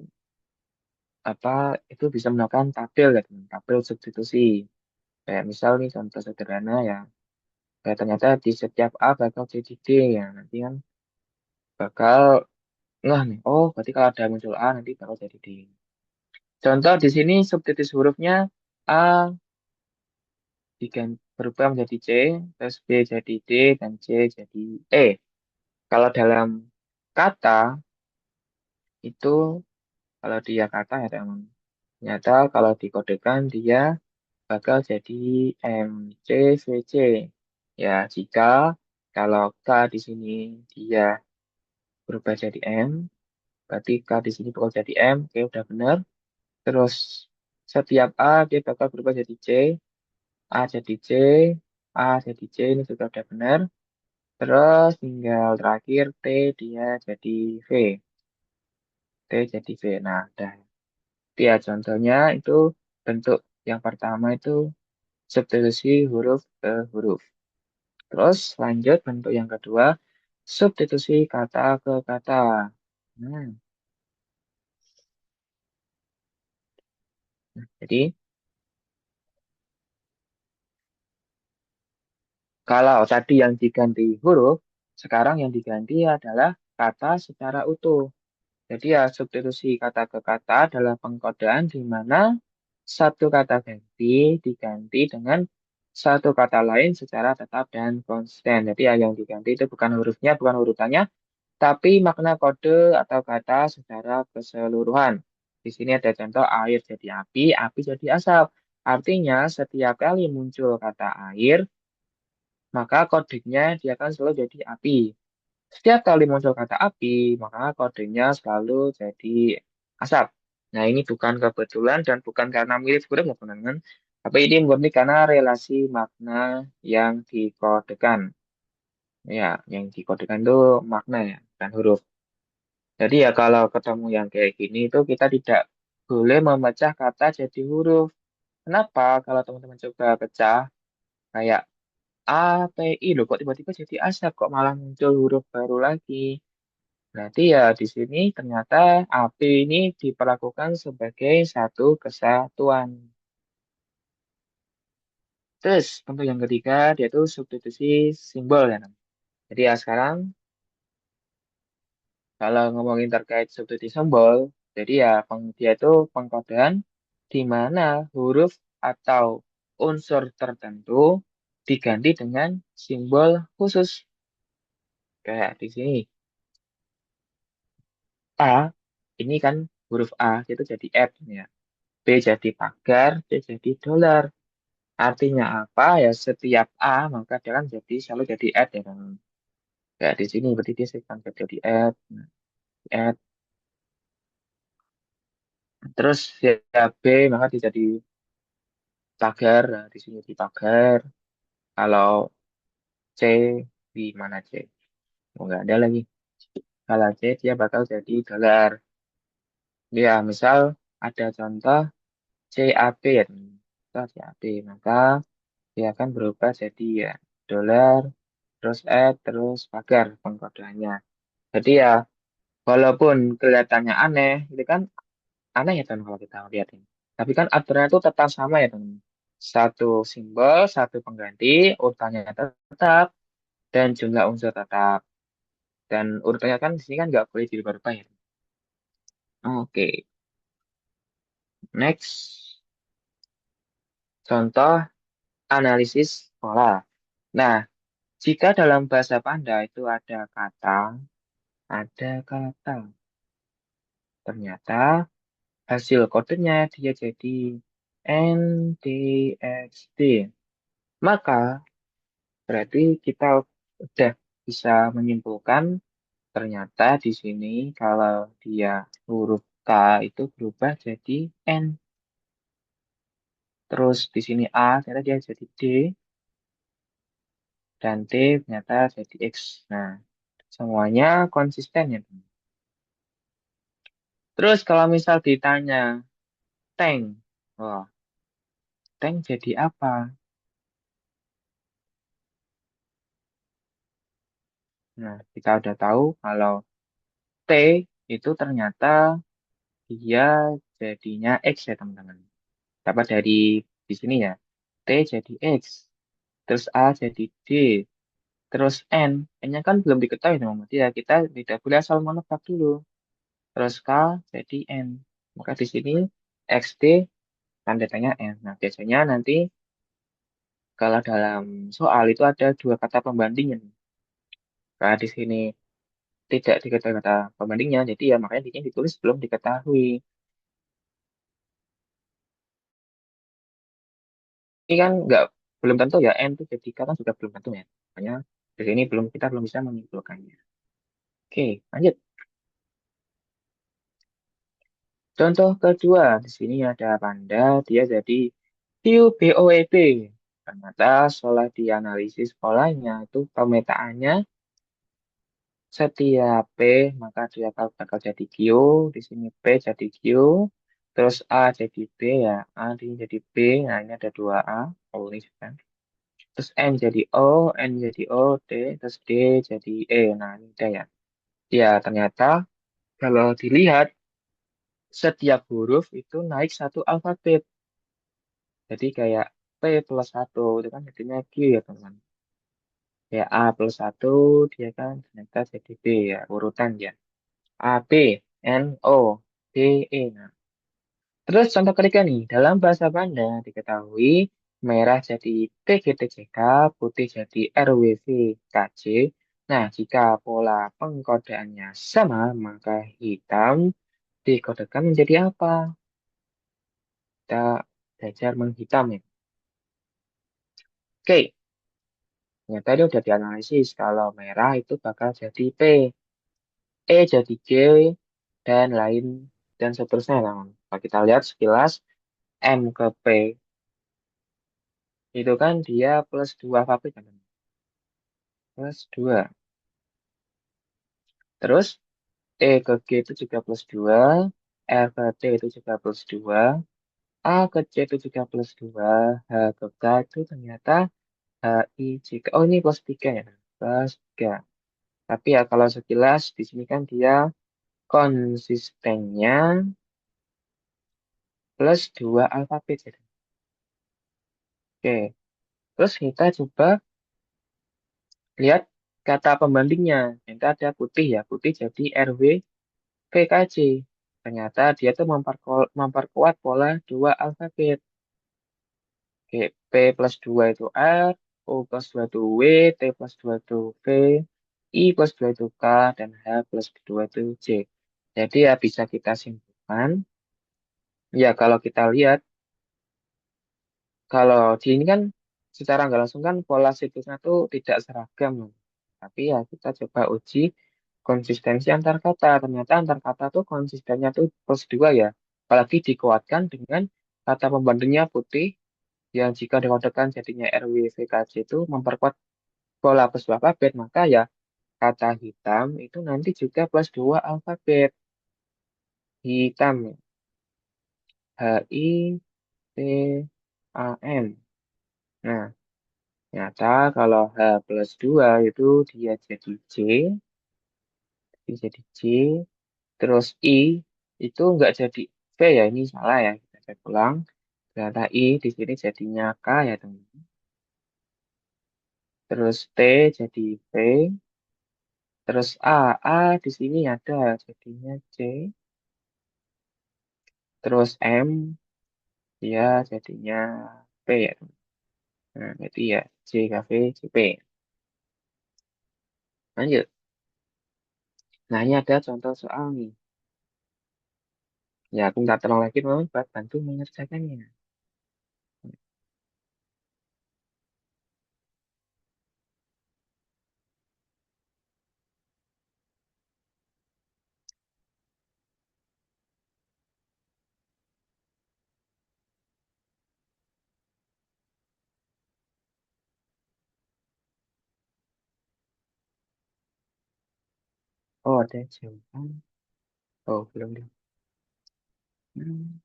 apa itu bisa melakukan tabel ya, teman. Tabel substitusi. Kayak misal nih contoh sederhana ya, kayak ternyata di setiap A bakal jadi D ya. Nanti kan bakal nah nih, oh berarti kalau ada muncul A nanti bakal jadi D. Contoh di sini substitusi hurufnya A diganti berubah menjadi C, terus B jadi D, dan C jadi E. Kalau dalam kata itu, kalau dia kata ya teman, ternyata kalau dikodekan dia bakal jadi M, C, V, C. Ya, jika kalau K di sini dia berubah jadi M, berarti K di sini bakal jadi M, oke udah benar. Terus setiap A dia bakal berubah jadi C, A jadi C, A jadi C, ini juga udah benar. Terus tinggal terakhir T dia jadi V, T jadi V. Nah, udah. Ya, contohnya itu bentuk yang pertama itu substitusi huruf ke huruf. Terus lanjut bentuk yang kedua, substitusi kata ke kata. Hmm, jadi kalau tadi yang diganti huruf, sekarang yang diganti adalah kata secara utuh. Jadi ya substitusi kata ke kata adalah pengkodean di mana satu kata ganti diganti dengan satu kata lain secara tetap dan konsisten. Jadi ya yang diganti itu bukan hurufnya, bukan urutannya, tapi makna kode atau kata secara keseluruhan. Di sini ada contoh air jadi api, api jadi asap. Artinya setiap kali muncul kata air, maka kodenya dia akan selalu jadi api. Setiap kali muncul kata api, maka kodenya selalu jadi asap. Nah, ini bukan kebetulan dan bukan karena mirip huruf, ya, teman-teman. Tapi ini murni karena relasi makna yang dikodekan. Ya, yang dikodekan itu makna ya, dan huruf. Jadi ya kalau ketemu yang kayak gini itu kita tidak boleh memecah kata jadi huruf. Kenapa? Kalau teman-teman coba pecah, kayak A, P, I, loh kok tiba-tiba jadi asap, kok malah muncul huruf baru lagi. Berarti ya di sini ternyata AP ini diperlakukan sebagai satu kesatuan. Terus untuk yang ketiga dia itu substitusi simbol ya. Nam. Jadi ya sekarang kalau ngomongin terkait substitusi simbol, jadi ya dia itu pengkodean di mana huruf atau unsur tertentu diganti dengan simbol khusus. Kayak di sini A ini kan huruf A itu jadi F ya. B jadi pagar, C jadi dolar. Artinya apa ya setiap A maka dia kan jadi selalu jadi add ya kan. Kayak di sini berarti dia akan jadi add, nah, add. Terus ya B maka dia jadi pagar, nah, di sini di pagar. Kalau C di mana C? Oh, nggak ada lagi. Kalau C dia bakal jadi dolar. Ya misal ada contoh CAP ya teman. Contoh CAP maka dia akan berubah jadi ya dolar, terus add, terus pagar pengkodeannya. Jadi ya walaupun kelihatannya aneh, itu kan aneh ya teman kalau kita lihat ini. Tapi kan aturannya itu tetap sama ya teman. Satu simbol, satu pengganti, urutannya tetap, dan jumlah unsur tetap. Dan urutannya kan di sini kan nggak boleh dirubah-rubah ya. Oke, next. Contoh analisis pola. Nah, jika dalam bahasa Panda itu ada kata, ternyata hasil kodenya dia jadi N, D, X, D. Maka berarti kita udah bisa menyimpulkan ternyata di sini kalau dia huruf K itu berubah jadi N. Terus di sini A ternyata dia jadi D dan T ternyata jadi X. Nah, semuanya konsisten ya. Terus kalau misal ditanya tank, wah, tank jadi apa? Nah, kita udah tahu kalau T itu ternyata dia jadinya X ya teman-teman. Dapat dari di sini ya. T jadi X, terus A jadi D, terus N. N-nya kan belum diketahui teman-teman. Ya, kita tidak boleh asal menebak dulu. Terus K jadi N. Maka di sini X D tanda tanya N. Nah, biasanya nanti kalau dalam soal itu ada dua kata pembandingnya. Nah, di sini tidak diketahui kata pembandingnya, jadi ya makanya di sini ditulis belum diketahui. Ini kan nggak belum tentu ya N itu jadi K kan juga belum tentu ya. Makanya di sini kita belum bisa menyimpulkannya. Oke, lanjut. Contoh kedua, di sini ada panda, dia jadi QBOEB. Ternyata setelah dianalisis polanya itu pemetaannya setiap P maka dia bakal jadi Q, di sini P jadi Q, terus A jadi B ya, A ini jadi B, nah ini ada dua A, oh ini kan. Terus N jadi O, N jadi O, D, terus D jadi E, nah ini udah ya. Ya ternyata kalau dilihat setiap huruf itu naik satu alfabet, jadi kayak P plus satu itu kan jadinya Q ya teman. Ya A plus satu dia kan ternyata jadi B ya urutan ya. A, B, N, O, D, E. Nah, terus contoh ketiga nih, dalam bahasa Banda diketahui merah jadi TGTJK, putih jadi RWVKJ. Nah, jika pola pengkodeannya sama, maka hitam dikodekan menjadi apa? Kita belajar menghitam ya. Oke, ternyata tadi udah dianalisis kalau merah itu bakal jadi P, E jadi G, dan lain dan seterusnya. Nah, kalau kita lihat sekilas M ke P itu kan dia plus 2 alfabet kan? Plus 2. Terus E ke G itu juga plus 2, R ke T itu juga plus 2, A ke C itu juga plus 2, H ke K itu ternyata H, I, J, K. Oh ini plus 3 ya? Plus 3. Tapi ya kalau sekilas di sini kan dia konsistennya plus 2 alfabet. Ya. Oke, terus kita coba lihat kata pembandingnya. Kita ada putih ya, putih jadi RW PKJ. Ternyata dia tuh memperkuat pola dua alfabet. Oke, P plus 2 itu R, O plus 2 itu W, T plus 2 itu V, I plus 2 itu K, dan H plus 2 itu J. Jadi ya bisa kita simpulkan. Ya kalau kita lihat, kalau di ini kan secara nggak langsung kan pola siklusnya tuh tidak seragam. Tapi ya kita coba uji konsistensi antar kata. Ternyata antar kata tuh konsistennya tuh plus 2 ya. Apalagi dikuatkan dengan kata pembandingnya putih yang jika dikodekan jadinya RWVKJ itu memperkuat pola plus 2 alfabet. Maka ya kata hitam itu nanti juga plus 2 alfabet. Hitam. HITAM. Nah, ternyata kalau H plus 2 itu dia jadi J. Dia jadi J. Terus I itu nggak jadi V ya, ini salah ya. Kita cek ulang. Ternyata I di sini jadinya K ya teman. Terus T jadi V. Terus A di sini ada jadinya C. Terus M dia jadinya P ya teman. Nah, berarti ya C K V C P. Lanjut. Nah, ini ada contoh soal nih. Ya, aku minta tolong lagi teman buat bantu mengerjakannya. Oh, ada jawaban. Oh, belum deh. Hmm.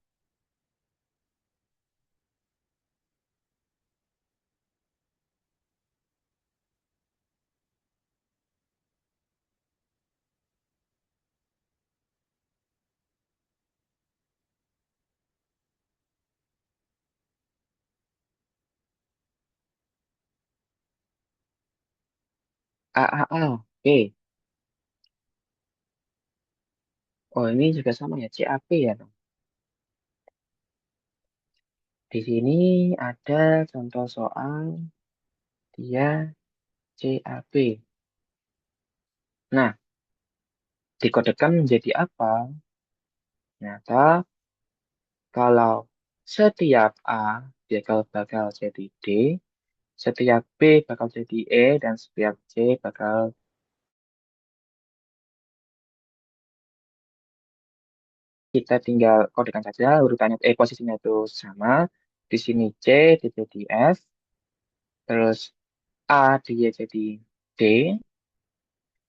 A, A, A. Oke. Oh, ini juga sama ya, CAP ya, dong. Di sini ada contoh soal dia CAP. Nah, dikodekan menjadi apa? Ternyata kalau setiap A dia bakal jadi D, setiap B bakal jadi E, dan setiap C bakal kita tinggal kodekan saja urutannya, posisinya itu sama. Di sini C dia jadi F, terus A dia jadi D,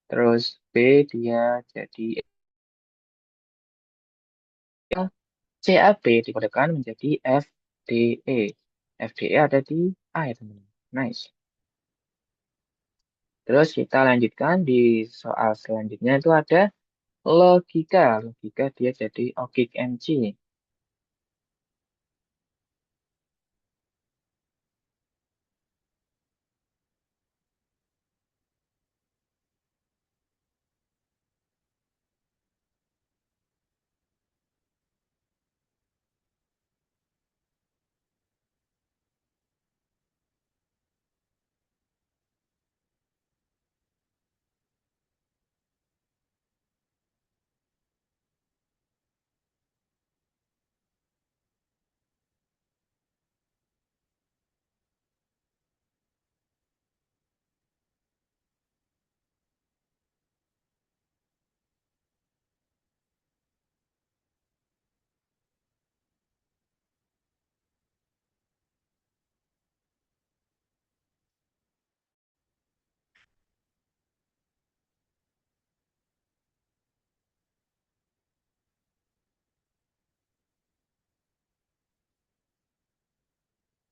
terus B dia jadi E. CAB dikodekan menjadi FDE. FDE ada di A ya teman-teman. Nice. Terus kita lanjutkan di soal selanjutnya itu ada logika. Logika dia jadi OKIK MC.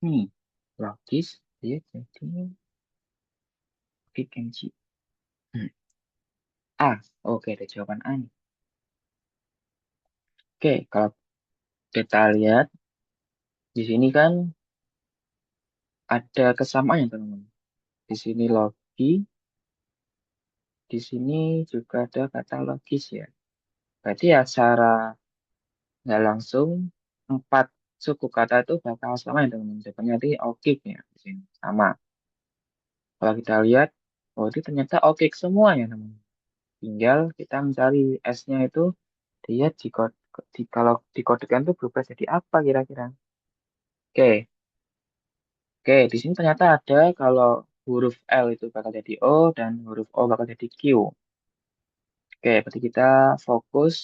Nih, logis dia jadi OKIK MC. Hmm. A. Oke, ada jawaban A nih. Oke, kalau kita lihat di sini kan ada kesamaan ya teman-teman. Di sini logi, di sini juga ada kata logis ya. Berarti ya secara nggak langsung empat suku kata itu bakal sama ya teman-teman. Jawabannya nanti OKIK ya di sini sama. Kalau kita lihat, oh itu ternyata OKIK semua ya teman-teman. Tinggal kita mencari S-nya itu dia kalau dikodekan itu berubah jadi apa kira-kira? Oke, oke. Di sini ternyata ada kalau huruf L itu bakal jadi O dan huruf O bakal jadi Q. Oke, berarti kita fokus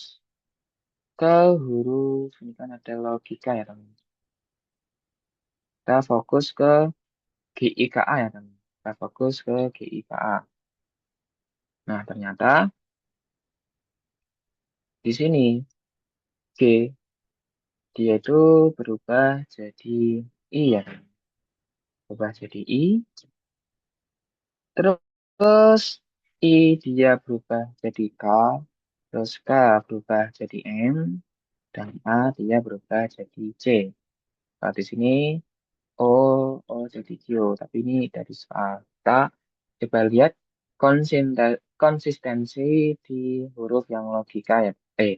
ke huruf ini kan ada logika ya teman-teman. Kita fokus ke GIKA ya teman. Kita fokus ke GIKA. Nah, ternyata di sini G dia itu berubah jadi I ya teman. Berubah jadi I. Terus I dia berubah jadi K. Terus K berubah jadi M. Dan A dia berubah jadi C. Nah, di sini O, O jadi Q. Tapi ini dari soal. Kita coba lihat konsistensi di huruf yang logika ya.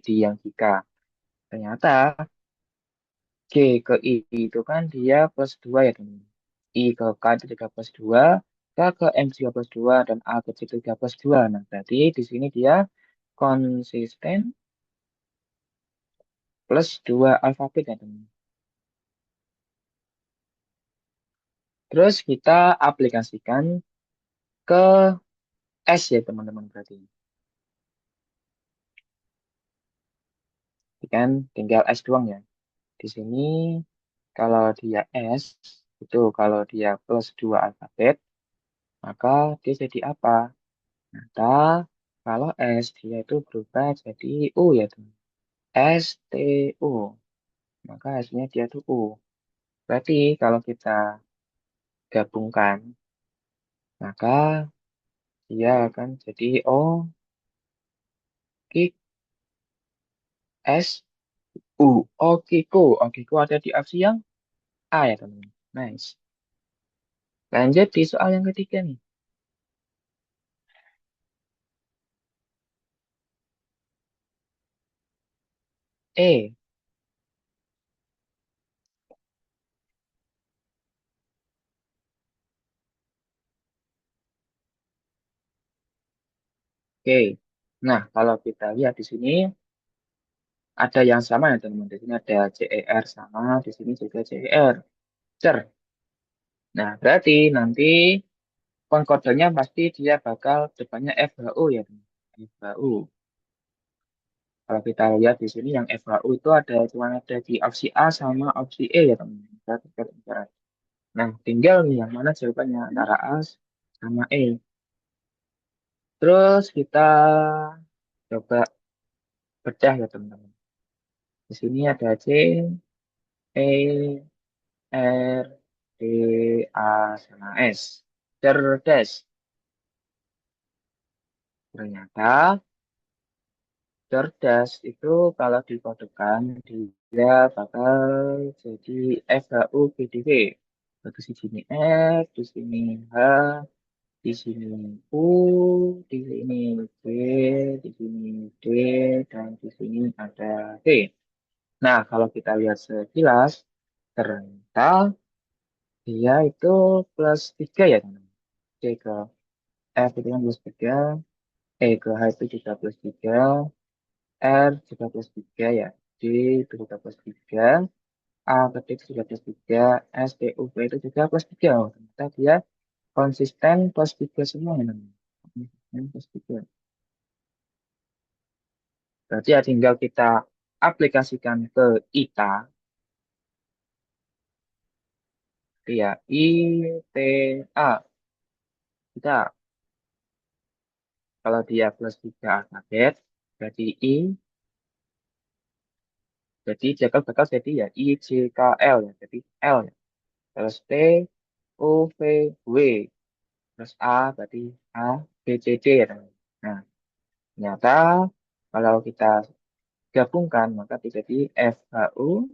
Di yang Gika. Ternyata G ke I itu kan dia plus 2 ya teman. I ke K itu juga plus 2. K ke M juga plus 2. Dan A ke C juga plus 2. Nah, berarti di sini dia konsisten plus 2 alfabet ya teman. Terus kita aplikasikan ke S ya teman-teman berarti. Kan tinggal S doang ya. Di sini kalau dia S itu kalau dia plus 2 alfabet maka dia jadi apa? Nyata. Kalau S dia itu berubah jadi U ya teman. S T U. Maka hasilnya dia tuh U. Berarti kalau kita gabungkan, maka dia akan jadi O, K, S, U. Okiku. Okiku ada di opsi yang A ya teman. Nice. Lanjut di soal yang ketiga nih. E. Oke. Nah, kalau kita lihat di sini ada yang sama ya teman. Di sini ada CER sama, di sini juga CER. Cer. Nah, berarti nanti pengkodenya pasti dia bakal depannya FHU ya teman. FHU. Kalau kita lihat di sini yang FHU itu ada cuma ada di opsi A sama opsi E ya teman. Nah, tinggal nih yang mana jawabannya antara A sama E. Terus kita coba bedah ya teman-teman. Di sini ada C, E, R, D, A, sama S. Cerdas. Ternyata cerdas itu kalau dikodekan dia bakal jadi FHU-BDV. Di sini F, di sini H, di sini U, di sini B, di sini D, dan di sini ada D. Nah, kalau kita lihat sekilas, ternyata dia itu plus 3 ya, teman. C ke F itu kan plus 3, E ke H itu juga plus 3, R juga plus 3 ya, D itu juga plus 3, A ke D itu juga plus 3, S, T, U, V itu juga plus 3. Oh, ternyata dia konsisten plus 3 semua ya, teman. Konsisten plus 3. Berarti ya tinggal kita aplikasikan ke ITA, ya ITA. Kita kalau dia plus 3 alfabet, berarti I, jadi jakal bakal jadi ya I, J, K, L ya, jadi L ya. Terus T, U, V, W. Terus A, berarti A, B, C, D ya. Teman. Nah, ternyata kalau kita gabungkan, maka jadi F, H, U,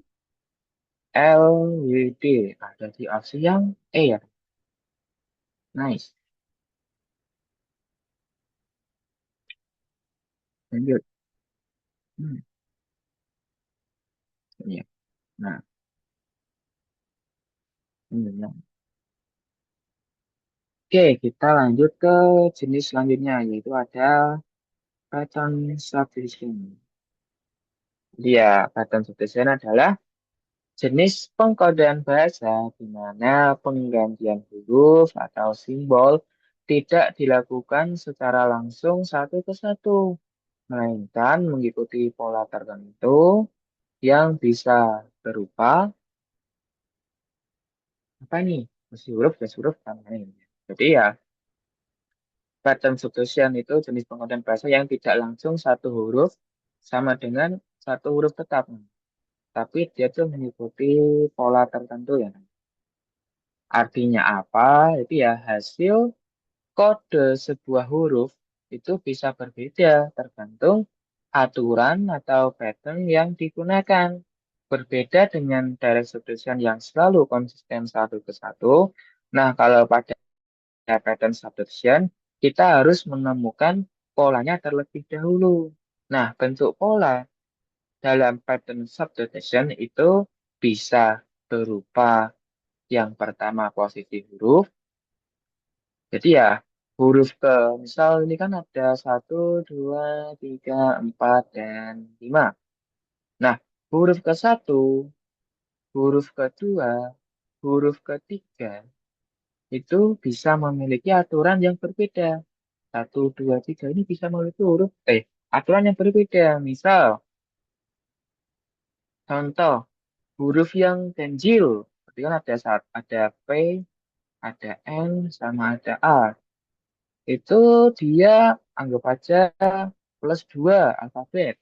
L, W, D. Ada di opsi yang E ya. Nice. Lanjut. Hmm, iya. Nah, ini ya. Oke, kita lanjut ke jenis selanjutnya, yaitu ada pattern subdivision. Dia, pattern subdivision adalah jenis pengkodean bahasa di mana penggantian huruf atau simbol tidak dilakukan secara langsung satu ke satu, melainkan mengikuti pola tertentu yang bisa berupa apa nih? Mesti huruf, dan huruf, kan? Jadi ya, pattern substitution itu jenis pengkodean bahasa yang tidak langsung satu huruf sama dengan satu huruf tetap. Tapi dia tuh mengikuti pola tertentu ya. Artinya apa? Itu ya hasil kode sebuah huruf itu bisa berbeda tergantung aturan atau pattern yang digunakan. Berbeda dengan direct substitution yang selalu konsisten satu ke satu. Nah, kalau pada pattern substitution, kita harus menemukan polanya terlebih dahulu. Nah, bentuk pola dalam pattern substitution itu bisa berupa yang pertama posisi huruf. Jadi ya huruf ke, misal ini kan ada satu, dua, tiga, empat, dan lima. Nah, huruf ke satu, huruf kedua, huruf ketiga itu bisa memiliki aturan yang berbeda. Satu, dua, tiga ini bisa memiliki aturan yang berbeda. Misal, contoh huruf yang ganjil, berarti kan ada P, ada N, sama ada A. Itu dia anggap aja plus 2 alfabet.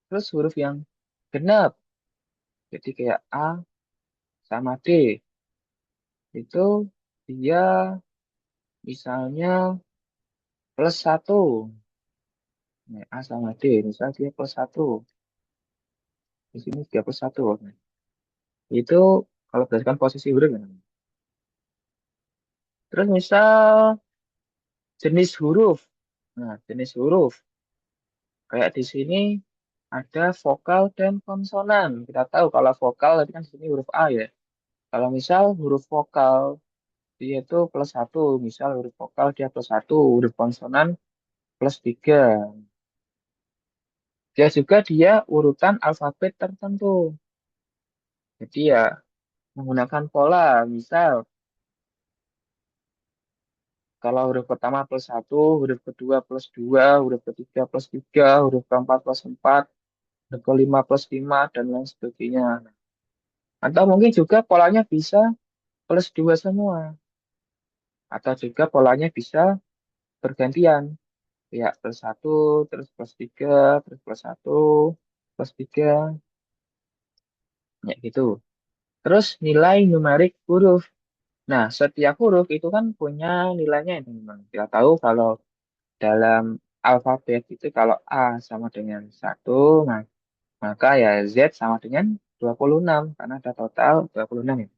Terus huruf yang genap, jadi kayak A sama D, itu dia misalnya plus satu. Nah, A sama D, misalnya dia plus satu. Di sini dia plus satu. Nah, itu kalau berdasarkan posisi huruf ya. Terus misal jenis huruf. Nah, jenis huruf. Kayak di sini ada vokal dan konsonan. Kita tahu kalau vokal tadi kan di sini huruf A ya. Kalau misal huruf vokal dia itu plus satu. Misal huruf vokal dia plus satu. Huruf konsonan plus tiga. Dia juga dia urutan alfabet tertentu. Jadi ya menggunakan pola. Misal kalau huruf pertama plus satu, huruf kedua plus dua, huruf ketiga plus tiga, huruf keempat plus empat, huruf kelima plus lima, dan lain sebagainya. Atau mungkin juga polanya bisa plus dua semua. Atau juga polanya bisa bergantian. Ya, plus satu, terus plus tiga, terus plus satu, plus tiga, ya gitu. Terus nilai numerik huruf. Nah, setiap huruf itu kan punya nilainya ya, teman-teman. Kita tahu kalau dalam alfabet itu kalau A sama dengan satu, nah, maka ya Z sama dengan 26 karena ada total 26 ya.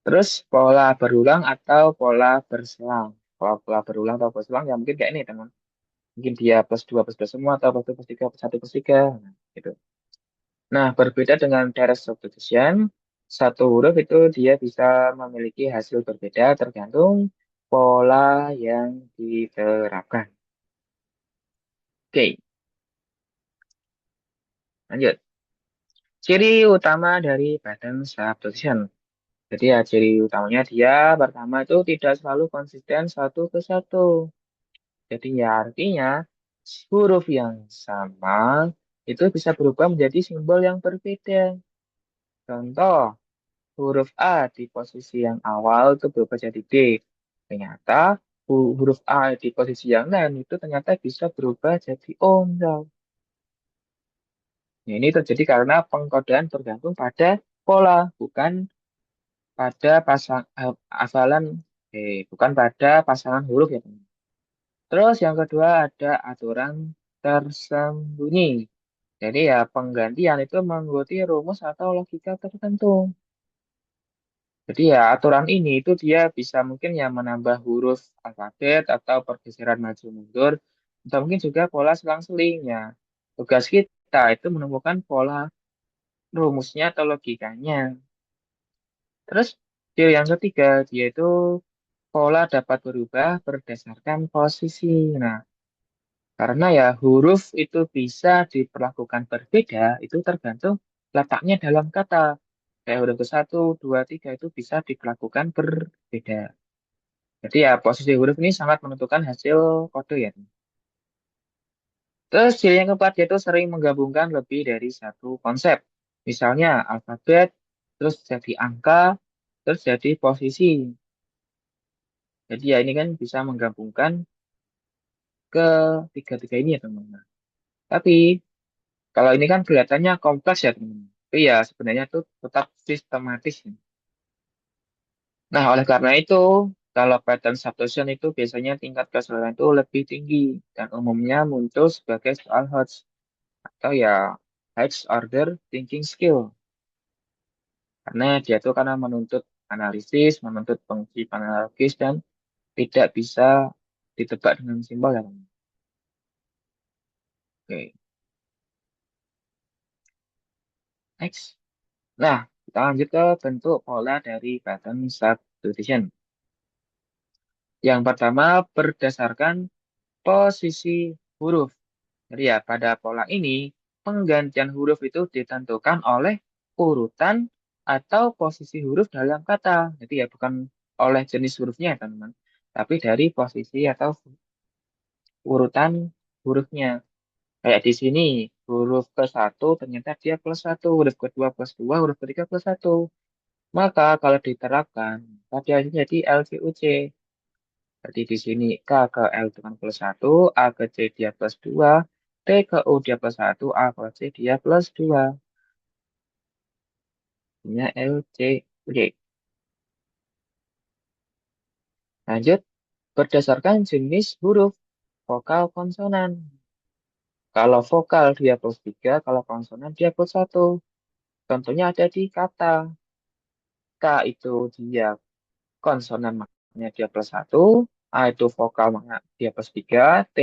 Terus pola berulang atau pola berselang. Kalau pola berulang atau berselang ya mungkin kayak ini teman. Mungkin dia plus 2 plus 2 semua atau plus 2 plus 3 plus 1 plus 3. Nah, gitu. Nah, berbeda dengan direct substitution, satu huruf itu dia bisa memiliki hasil berbeda tergantung pola yang diterapkan. Oke, lanjut. Ciri utama dari pattern substitution. Jadi ya ciri utamanya dia pertama itu tidak selalu konsisten satu ke satu. Jadi ya artinya huruf yang sama itu bisa berubah menjadi simbol yang berbeda. Contoh, huruf A di posisi yang awal itu berubah jadi D. Ternyata huruf A di posisi yang lain itu ternyata bisa berubah jadi O. Misal. Nah, ini terjadi karena pengkodean bergantung pada pola, bukan pada hafalan, bukan pada pasangan huruf ya, teman. Terus yang kedua ada aturan tersembunyi. Jadi ya penggantian itu mengikuti rumus atau logika tertentu. Jadi ya aturan ini itu dia bisa mungkin ya menambah huruf alfabet atau pergeseran maju mundur atau mungkin juga pola selang-selingnya. Tugas kita itu menemukan pola rumusnya atau logikanya. Terus ciri yang ketiga dia itu pola dapat berubah berdasarkan posisi. Nah, karena ya huruf itu bisa diperlakukan berbeda itu tergantung letaknya dalam kata. Kayak huruf ke satu, dua, tiga itu bisa diperlakukan berbeda. Jadi ya posisi huruf ini sangat menentukan hasil kode ya. Terus ciri yang keempat yaitu sering menggabungkan lebih dari satu konsep. Misalnya alfabet, terus jadi angka, terus jadi posisi. Jadi ya ini kan bisa menggabungkan ke tiga-tiga ini ya teman-teman. Tapi kalau ini kan kelihatannya kompleks ya teman-teman. Tapi ya sebenarnya itu tetap sistematis. Ya. Nah oleh karena itu kalau pattern substitution itu biasanya tingkat kesulitan itu lebih tinggi dan umumnya muncul sebagai soal HOTS atau ya High Order Thinking Skill karena dia itu karena menuntut analisis, menuntut fungsi analogis dan tidak bisa ditebak dengan simbol ya teman. Oke, next. Nah, kita lanjut ke bentuk pola dari pattern substitution. Yang pertama berdasarkan posisi huruf. Jadi ya pada pola ini penggantian huruf itu ditentukan oleh urutan atau posisi huruf dalam kata. Jadi ya bukan oleh jenis hurufnya teman-teman, tapi dari posisi atau urutan hurufnya. Kayak di sini huruf ke satu ternyata dia plus satu, huruf kedua plus dua, huruf ketiga plus satu. Maka kalau diterapkan pada hasilnya jadi LCUC. Berarti di sini K ke L dengan plus satu, A ke C dia plus 2, T ke U dia plus satu, A ke C dia plus 2. Ini L, C, D. Lanjut, berdasarkan jenis huruf vokal konsonan. Kalau vokal dia plus 3, kalau konsonan dia plus satu. Contohnya ada di kata. K itu dia konsonan maknanya dia plus satu, A itu vokal maknanya dia plus 3, T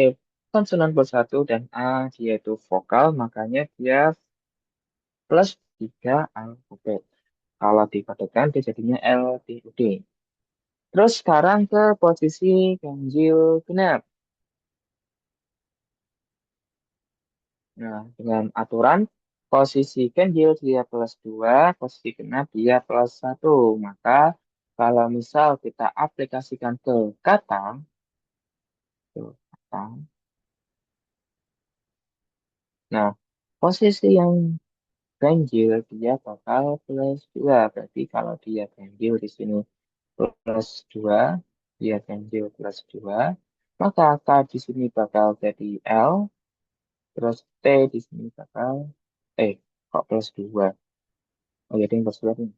konsonan plus satu, dan A dia itu vokal makanya dia plus 3 alfabet. Kalau dipadukan dia jadinya L, T, U, D. Terus sekarang ke posisi ganjil genap. Nah, dengan aturan posisi ganjil dia plus 2, posisi genap dia plus satu. Maka kalau misal kita aplikasikan ke kata, tuh, kata. Nah, posisi yang ganjil dia bakal plus 2. Berarti kalau dia ganjil di sini plus 2, dia ganjil plus 2, maka K di sini bakal jadi L, terus T di sini bakal, eh, kok plus 2? Oh, jadi yang plus 2 nih.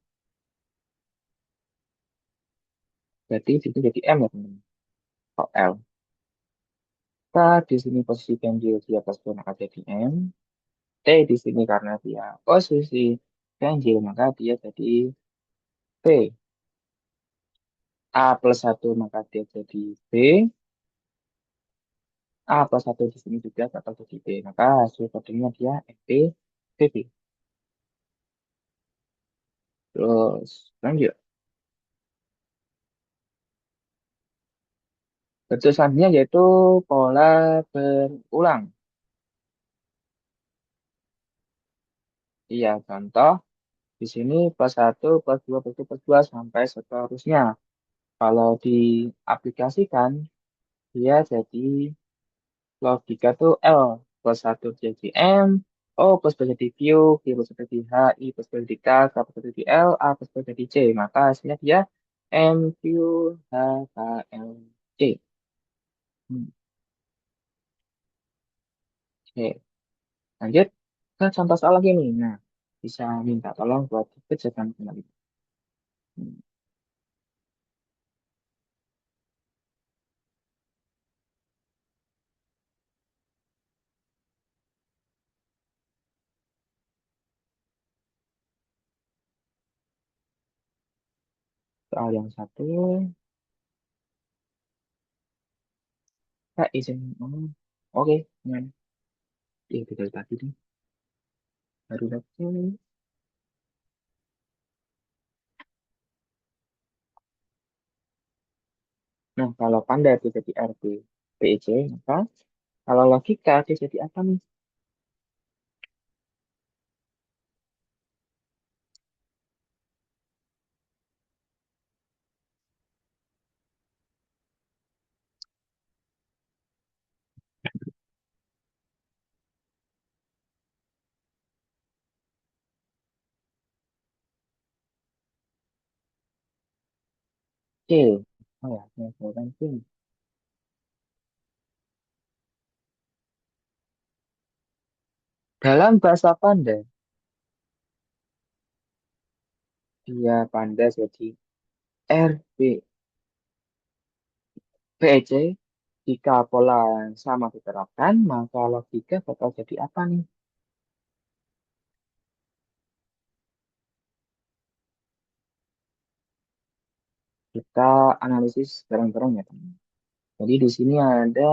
Berarti di sini jadi M ya, teman-teman. Kok L? K di sini posisi ganjil dia plus 2, maka jadi M. T di sini karena dia posisi ganjil, maka dia jadi P. A plus satu maka dia jadi B. A plus satu di sini juga bakal jadi B. Maka hasil kodenya dia MP, BB. Terus lanjut. Bentuk selanjutnya yaitu pola berulang. Iya, contoh di sini plus satu, plus 2 sampai seterusnya. Kalau diaplikasikan, dia jadi logika tuh L plus satu jadi M, O plus B jadi Q, Q plus B jadi H, I plus B jadi K, K plus B jadi L, A plus B jadi C. Maka hasilnya dia M, Q, H, K, L, C. Hmm, Oke, lanjut ke contoh soal lagi nih. Nah, bisa minta tolong buat dikerjakan kembali. Hmm, Soal yang satu, Kak izin ngomong. Oke, nah, iya betul tadi nih, baru dapat. Nah, kalau panda itu jadi RB, PEC, maka kalau logika dia jadi apa nih? C. Oh ya, jawaban C. Dalam bahasa Panda, dia Panda jadi RB, PEC. Jika pola yang sama diterapkan, maka logika bakal jadi apa nih? Kita analisis bareng-bareng ya, teman. Jadi di sini ada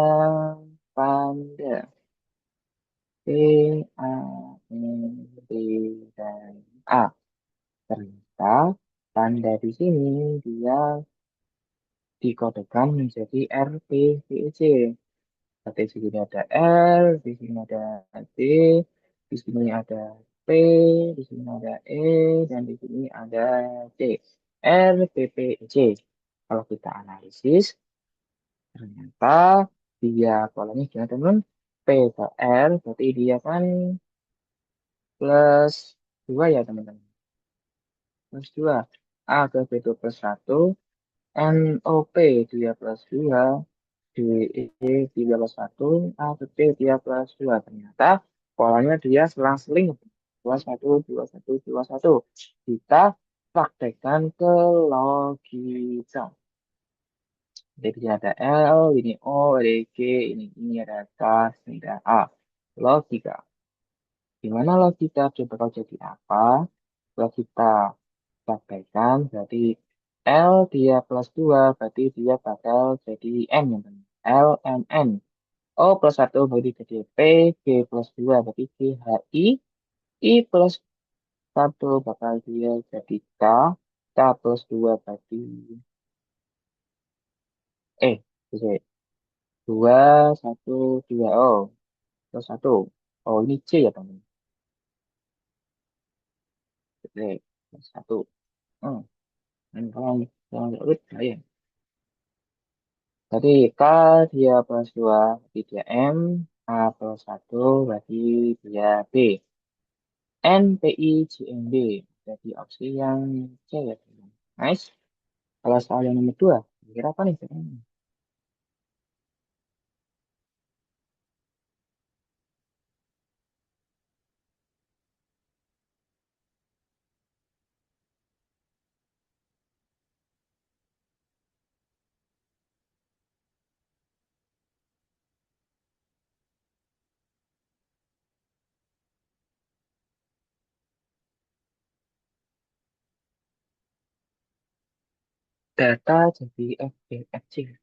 Panda. P, A, N, B, dan A. Ternyata Panda di sini dia dikodekan menjadi RP, PEC. Berarti di sini ada L, di sini ada D, di sini ada P, di sini ada E, dan di sini ada C. R, P, P, C. Kalau kita analisis, ternyata dia polanya gimana teman? P ke R, berarti dia kan plus 2 ya teman-teman. Plus 2. A ke B itu plus 1, NOP 3 plus 2, DE 3 plus 1, ABT 3 plus 2. Ternyata polanya dia selang-seling. 21, 21, 21. Kita praktekkan ke logika. Jadi ada L, ini O, ini G, ini ada K, ini ada A. Logika. Gimana logika? Coba kau jadi apa? Logika praktekkan, berarti L dia plus 2 berarti dia bakal jadi N yang benar. L, M, N. O plus 1 berarti jadi P, G plus 2 berarti G, H, I plus 1 bakal dia jadi K, K plus 2 berarti jadi 2, 1, 2, oh, plus 1. Oh, ini C ya, teman. Oke, plus 1. Hmm, ini kalau urut, ya. Jadi K dia plus 2 berarti dia M, A plus 1 berarti dia B. N, P, I, J, M, B. Jadi opsi yang C ya, teman. Nice. Kalau soal yang nomor 2, kira apa nih? Data jadi F, B, F, C.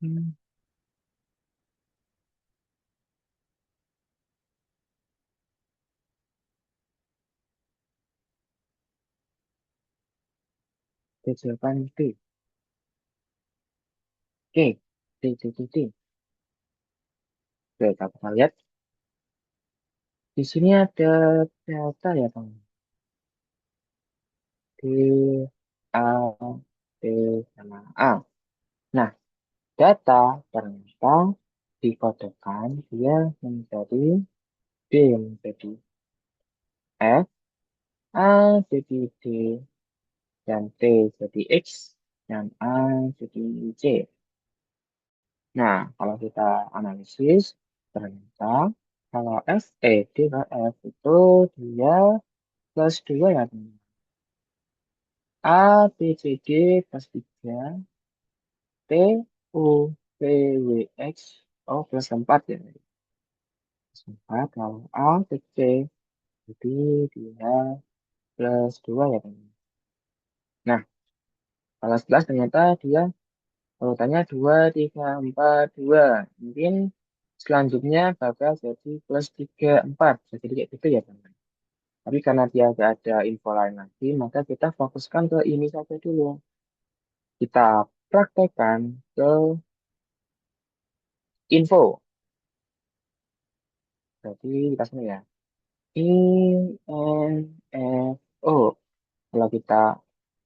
Hmm, jawaban D. Oke, D, D, D, D. Oke, kita lihat. Di sini ada data ya, Bang. D, A, D, sama A. Nah, data ternyata dikodekan dia menjadi D menjadi F, A jadi D, dan T jadi X, dan A jadi C. Nah, kalau kita analisis, ternyata kalau F, D ke F itu dia plus 2 ya, teman. A, B, C, D plus 3, T, U, V, W, X, oh plus 4 ya. Plus 4, kalau A ke C, jadi dia plus 2 ya, teman. Nah, kalau 11 ternyata dia urutannya 2, 3, 4, 2. Mungkin selanjutnya bakal jadi plus 3, 4. Jadi kayak gitu ya, teman. Tapi karena dia nggak ada info lain lagi, maka kita fokuskan ke ini saja dulu. Kita praktekkan ke info. Jadi kita sini ya. I, N, F, O. Kalau kita,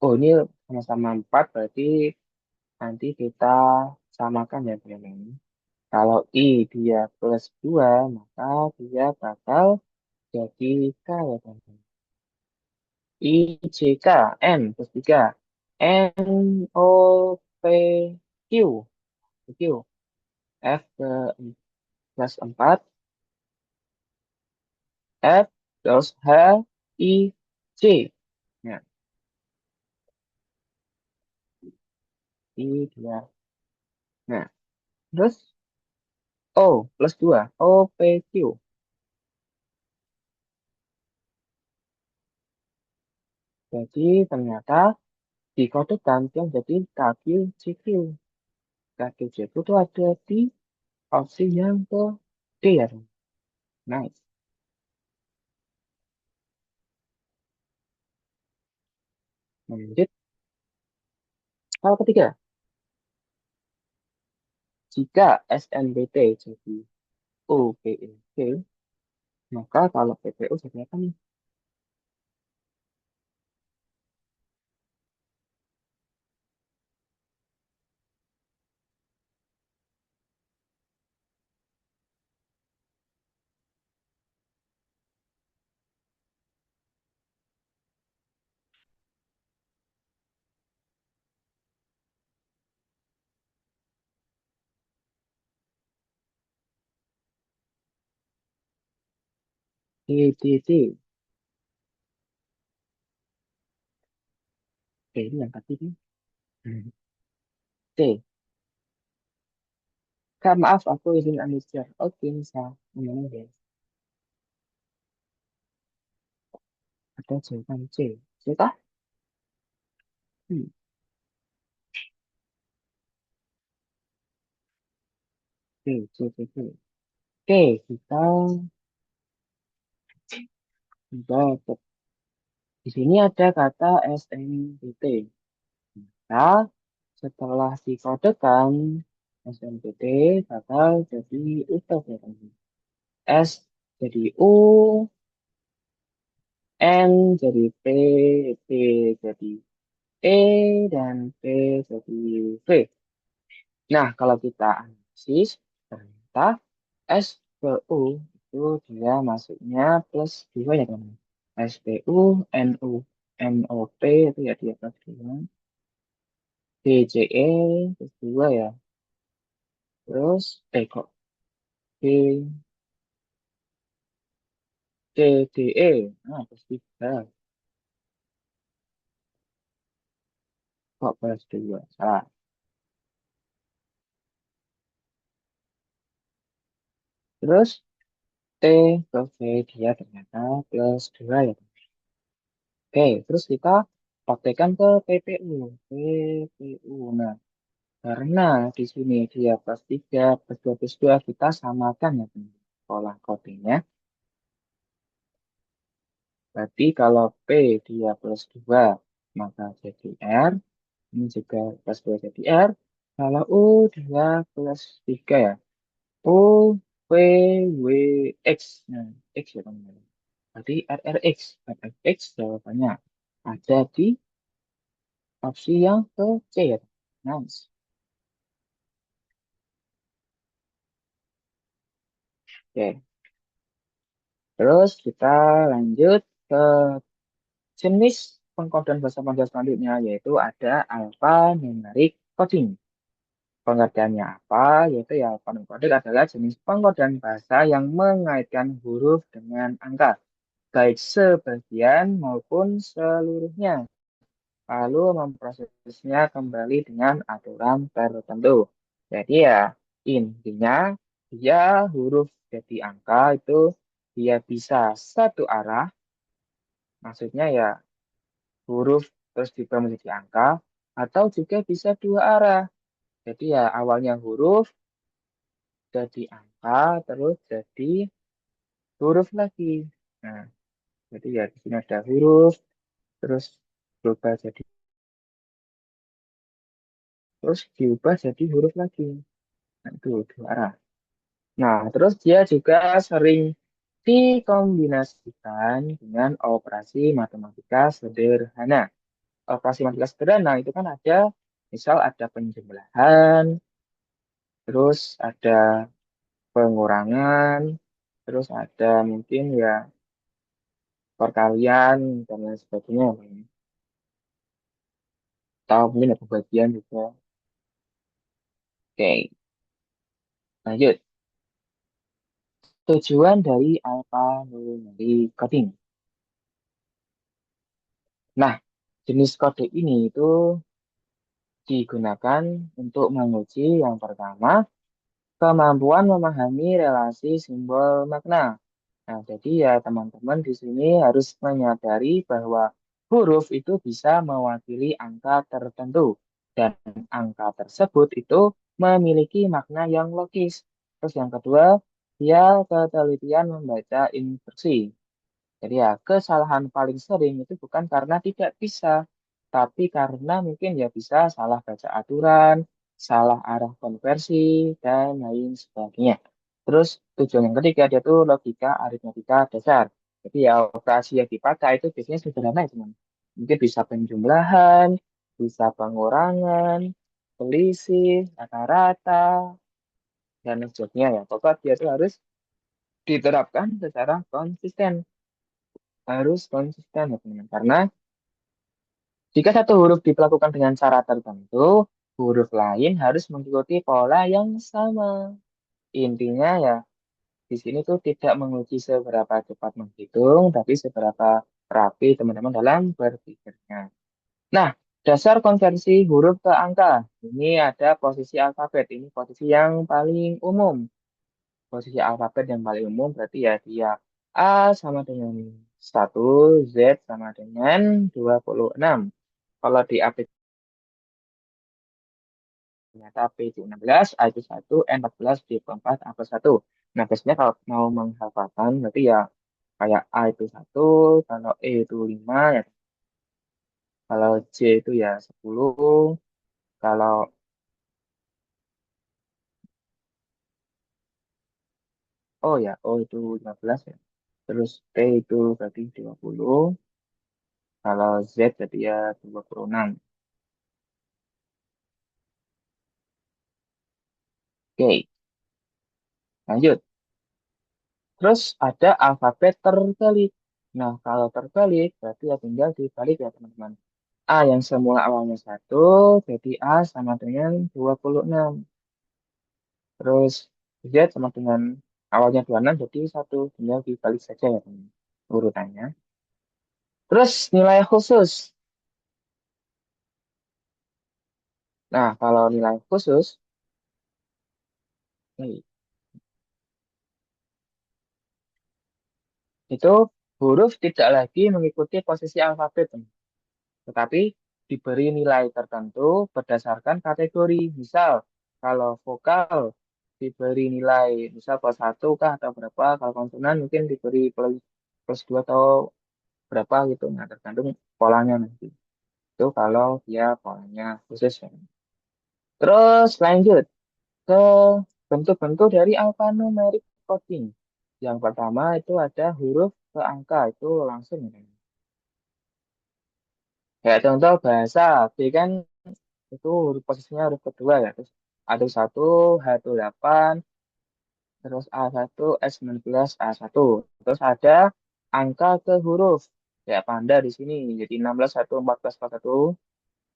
oh ini sama-sama 4, berarti nanti kita samakan ya, teman. Kalau I dia plus 2, maka dia bakal jadi K ya, teman. I, J, K, N plus 3. N, O, P, Q. Q. F ke plus 4. F terus H, I, C. Nah, I dia. Nah, terus O plus 2. O, P, Q. Jadi ternyata di kode gantian jadi KQCQ. KQCQ itu ada di opsi yang ke D ya. Nice. Lanjut. Hal ketiga, jika SNBT jadi OPEC, maka kalau PPU jadi apa nih? T, T, T. T ini yang tadi nih. Hmm. T. Kak, maaf, aku izin unshare. Oke, bisa. Gimana ya? Ada jawaban C. C kah? Hmm. C, C, C, C. Oke, kita dapat. Di sini ada kata SNBT. Nah, setelah dikodekan SNBT bakal jadi utek ya teman. S jadi U, N jadi P, P jadi E, dan P jadi V. Nah, kalau kita analisis, ternyata S ke U itu dia masuknya plus 2 ya teman. SPU, NU, NOP itu ya dia plus 2. DJE plus 2 ya. Terus, kok D, DDE, nah plus 3. Kok plus 2? Salah. Terus, T ke V dia ternyata plus 2 ya. Oke, terus kita praktekkan ke PPU. PPU. Nah, karena di sini dia plus 3, plus 2, plus 2, kita samakan ya teman. Pola kodenya. Berarti kalau P dia plus 2, maka jadi R. Ini juga plus 2 jadi R. Kalau U dia plus 3 ya. U, V, W, X. Nah, X ya teman-teman. Berarti RRX. RRX jawabannya ada di opsi yang ke C ya. Nice. Oke. Terus kita lanjut ke jenis pengkodean bahasa Panda selanjutnya, yaitu ada alphanumeric coding. Pengertiannya apa? Yaitu ya alphanumeric adalah jenis pengkodean bahasa yang mengaitkan huruf dengan angka, baik sebagian maupun seluruhnya, lalu memprosesnya kembali dengan aturan tertentu. Jadi ya intinya dia huruf jadi angka itu dia bisa satu arah, maksudnya ya huruf terus juga menjadi angka, atau juga bisa dua arah. Jadi ya awalnya huruf jadi angka terus jadi huruf lagi. Nah, jadi ya di sini ada huruf terus berubah jadi terus diubah jadi huruf lagi. Nah, itu dua arah. Nah, terus dia juga sering dikombinasikan dengan operasi matematika sederhana. Operasi matematika sederhana itu kan ada, misal ada penjumlahan, terus ada pengurangan, terus ada mungkin ya perkalian dan lain sebagainya. Atau mungkin ada pembagian juga. Oke, lanjut. Tujuan dari alphanumeric coding. Nah, jenis kode ini itu digunakan untuk menguji yang pertama, kemampuan memahami relasi simbol makna. Nah, jadi ya teman-teman di sini harus menyadari bahwa huruf itu bisa mewakili angka tertentu dan angka tersebut itu memiliki makna yang logis. Terus yang kedua, dia ketelitian membaca instruksi. Jadi ya, kesalahan paling sering itu bukan karena tidak bisa, tapi karena mungkin ya bisa salah baca aturan, salah arah konversi, dan lain sebagainya. Terus tujuan yang ketiga dia tuh logika aritmetika dasar. Jadi ya operasi yang dipakai itu biasanya sederhana ya teman. Mungkin bisa penjumlahan, bisa pengurangan, selisih, rata-rata, dan lain sebagainya ya. Pokoknya dia tuh harus diterapkan secara konsisten. Harus konsisten ya teman. Karena jika satu huruf diperlakukan dengan cara tertentu, huruf lain harus mengikuti pola yang sama. Intinya ya, di sini tuh tidak menguji seberapa cepat menghitung, tapi seberapa rapi teman-teman dalam berpikirnya. Nah, dasar konversi huruf ke angka. Ini ada posisi alfabet. Ini posisi yang paling umum. Posisi alfabet yang paling umum berarti ya dia A sama dengan 1, Z sama dengan 26. Kalau di aplikasi ternyata P itu 16, A itu 1, N 14, D 4, A plus 1. Nah, biasanya kalau mau menghafalkan, berarti ya kayak A itu 1, kalau E itu 5, ya. Kalau J itu ya 10, kalau O ya, O itu 15 ya. Terus T itu berarti 20, kalau Z berarti ya 26. Oke, lanjut. Terus ada alfabet terkali. Nah, kalau terkali berarti ya tinggal dibalik ya teman-teman. A yang semula awalnya 1, jadi A sama dengan 26. Terus Z sama dengan awalnya 26, jadi 1. Tinggal dibalik saja ya teman, urutannya. Terus nilai khusus. Nah, kalau nilai khusus, itu huruf tidak lagi mengikuti posisi alfabet, teman, tetapi diberi nilai tertentu berdasarkan kategori. Misal, kalau vokal diberi nilai misal plus 1 kah atau berapa, kalau konsonan mungkin diberi plus, plus 2 atau berapa gitu, nah tergantung polanya nanti. Itu kalau dia polanya khusus ya. Terus lanjut ke bentuk-bentuk dari alphanumeric coding. Yang pertama itu ada huruf ke angka, itu langsung ya. Kayak contoh bahasa B kan itu huruf posisinya huruf kedua ya. Terus ada satu, H8, terus A1, S19, A1. Terus ada angka ke huruf. Ya panda di sini. Jadi 16, 1, 14, 41.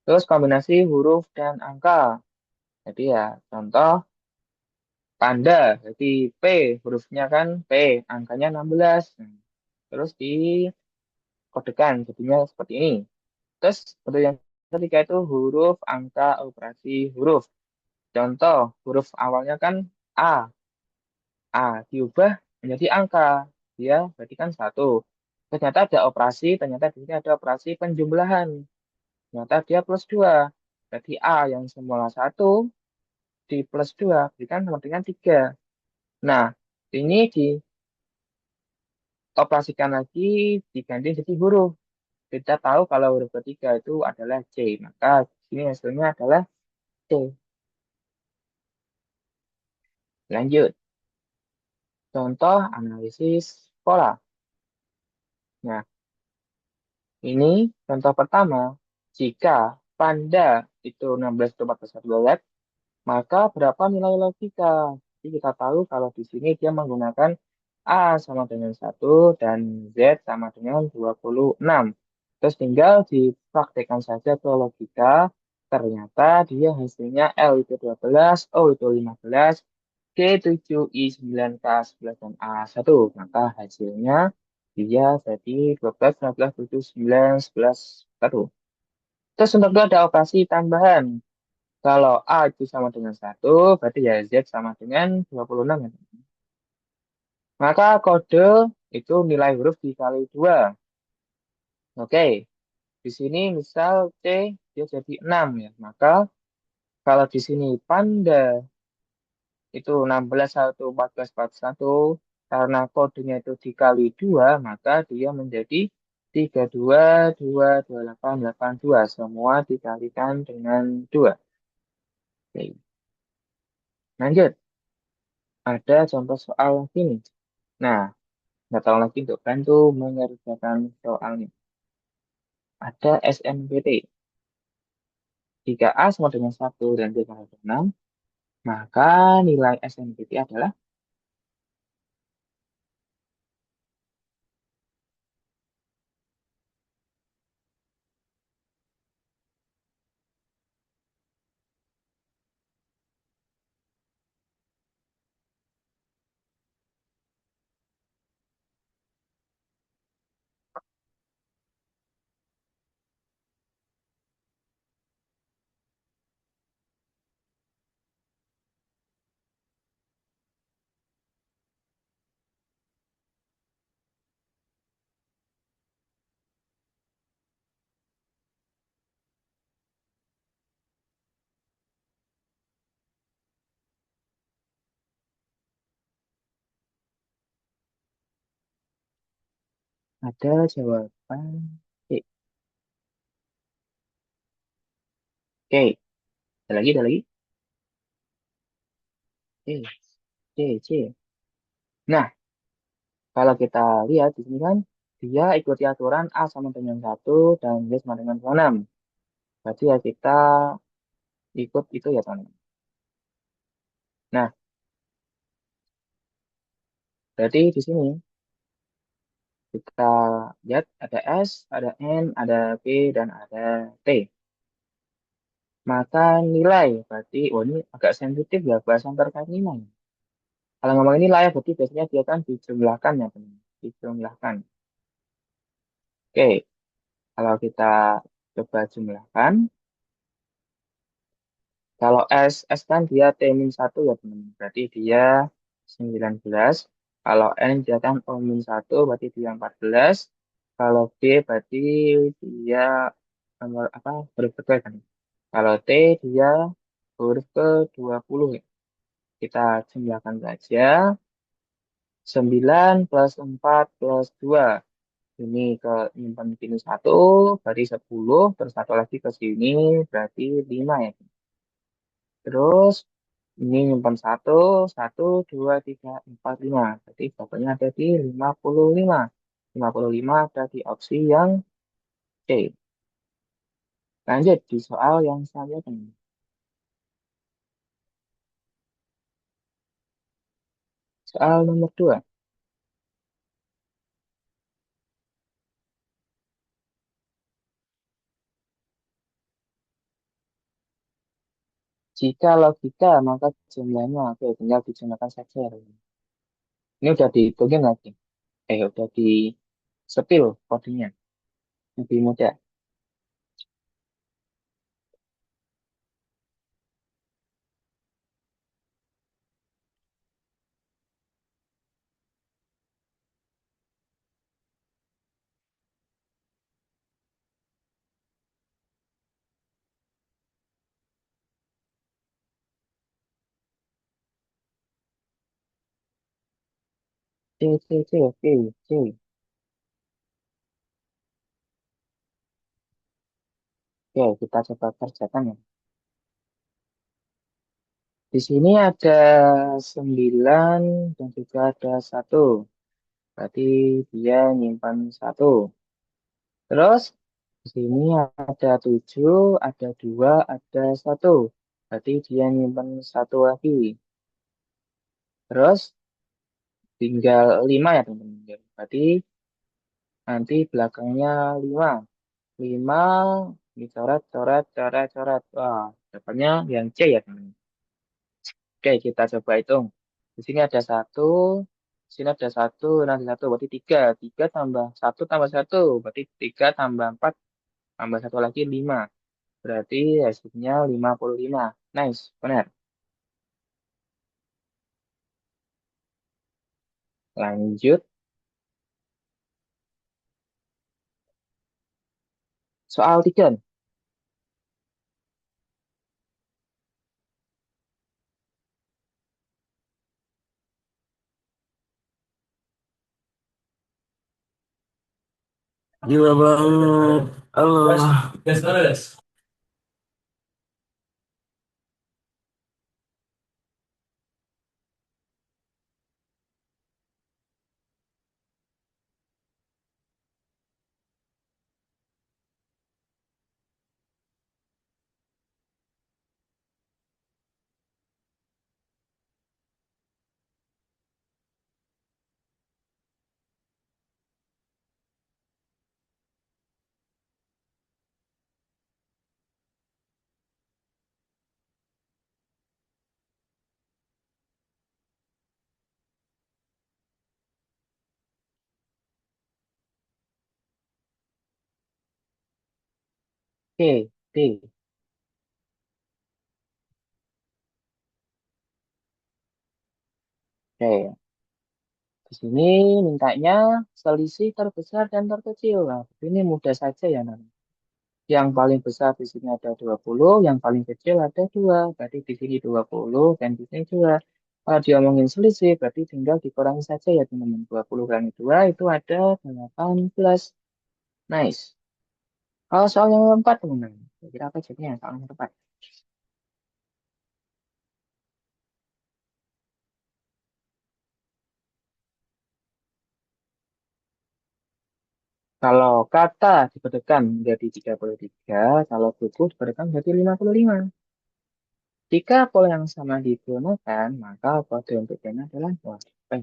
Terus kombinasi huruf dan angka. Jadi ya contoh panda. Jadi P hurufnya kan P. Angkanya 16. Nah, terus dikodekan. Jadinya seperti ini. Terus bentuk yang ketiga itu huruf angka operasi huruf. Contoh, huruf awalnya kan A. A diubah menjadi angka. Dia berarti kan 1. Ternyata ada operasi, ternyata di sini ada operasi penjumlahan. Ternyata dia plus 2. Berarti A yang semula 1 di plus 2 berikan sama dengan 3. Nah, ini dioperasikan lagi, diganti jadi huruf. Kita tahu kalau huruf ketiga itu adalah C. Maka di sini hasilnya adalah C. Lanjut. Contoh analisis pola. Nah, ini contoh pertama. Jika panda itu 16 itu 14 maka berapa nilai logika? Jadi kita tahu kalau di sini dia menggunakan A sama dengan 1 dan Z sama dengan 26. Terus tinggal dipraktekkan saja ke logika. Ternyata dia hasilnya L itu 12, O itu 15, G 7, I 9, K 11, dan A 1. Maka hasilnya dia jadi 12, 15, 7, 9, 11, 1. Terus untuk itu ada operasi tambahan. Kalau A itu sama dengan 1, berarti ya Z sama dengan 26 ya. Maka kode itu nilai huruf dikali 2. Oke. Di sini misal C dia jadi 6 ya. Maka kalau di sini Panda itu 16 1 14 41 karena kodenya itu dikali 2 maka dia menjadi 32 2 28 82 semua dikalikan dengan 2. Oke. Lanjut, ada contoh soal lagi nih. Nah, nggak tahu lagi untuk bantu mengerjakan soalnya. Ada SNPT. Jika A sama dengan 1 dan B sama dengan 6, maka nilai SNPT adalah ada jawaban C. Oke, ada lagi. C, C, C. Nah, kalau kita lihat di sini kan, dia ikuti aturan A sama dengan 1 dan B sama dengan 6. Berarti ya kita ikut itu ya teman. Nah, berarti di sini kita lihat ada S, ada N, ada P, dan ada T. Maka nilai, berarti, oh ini agak sensitif ya, bahasan terkait nilai. Kalau ngomong nilai, berarti biasanya dia kan dijumlahkan ya teman. Dijumlahkan. Oke, kalau kita coba jumlahkan, kalau S kan dia T min 1 ya teman. Berarti dia 19. Kalau N dia kan O min 1, berarti dia 14. Kalau B berarti dia nomor apa? Huruf kedua kan. Kalau T dia huruf ke 20 ya. Kita jumlahkan saja. 9 plus 4 plus 2. Ini ke nyimpan sini 1, berarti 10. Terus satu lagi ke sini, berarti 5 ya. Terus ini nyimpan satu, satu, dua, tiga, empat, lima. Berarti jawabannya ada di 55. 55 ada di opsi yang C. Lanjut di soal yang selanjutnya. Soal nomor 2. Jika logika, maka jumlahnya. Oke, tinggal dijumlahkan saja. Ini udah dihitungin lagi. Udah di sepil kodenya. Lebih mudah. C, C, C, oke, C. Oke, kita coba kerjakan ya. Di sini ada 9 dan juga ada satu. Berarti dia nyimpan satu. Terus di sini ada 7, ada 2, ada satu. Berarti dia nyimpan satu lagi. Terus tinggal 5 ya teman-teman. Berarti nanti belakangnya 5. 5 dicoret, coret, coret, coret. Wah, dapatnya yang C ya teman-teman. Oke, kita coba hitung. Di sini ada satu, di sini ada satu, nanti satu, berarti tiga. Tiga tambah satu, berarti tiga tambah empat, tambah satu lagi lima. Berarti hasilnya 55. Nice, benar. Lanjut. Soal 3. Gila banget. Halo. Gas, gas. Oke, D. Oke, di sini mintanya selisih terbesar dan terkecil. Nah, ini mudah saja ya, Nan. Yang paling besar di sini ada 20, yang paling kecil ada 2. Berarti di sini 20 dan di sini 2. Kalau diomongin selisih, berarti tinggal dikurangi saja ya, teman-teman. 20 kurangi 2 itu ada 18. Nice. Kalau soal yang keempat, teman-teman. Kira apa jadinya soal yang keempat? Kalau kata dibedakan menjadi 33, kalau buku dibedakan menjadi 55. Jika pola yang sama digunakan, maka kode untuk pena adalah pen.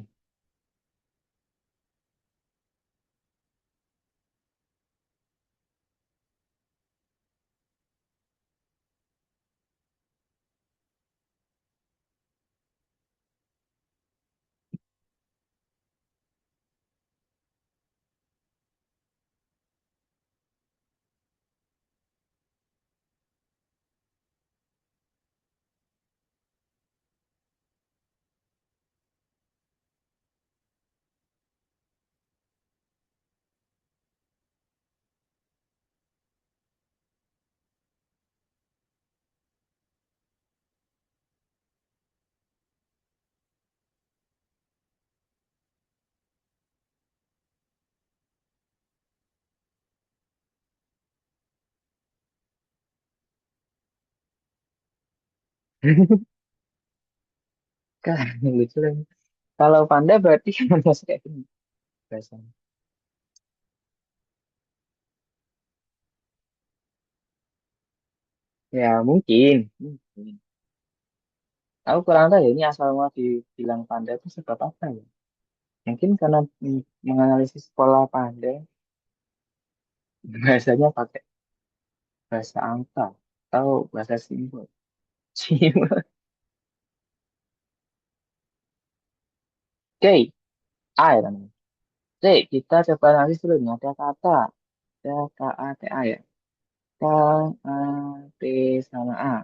Kan lucu lagi. Kalau panda berarti masuk kayak gini biasanya. Ya mungkin. Mungkin. Aku kurang tahu ya ini asal mau dibilang panda itu sebab apa ya? Mungkin karena menganalisis pola panda bahasanya pakai bahasa angka atau bahasa simbol. Simbol. Oke, A ya teman. C, kita coba analisis dulu nih. Ada kata, ada KATA ya. K, A, T sama A.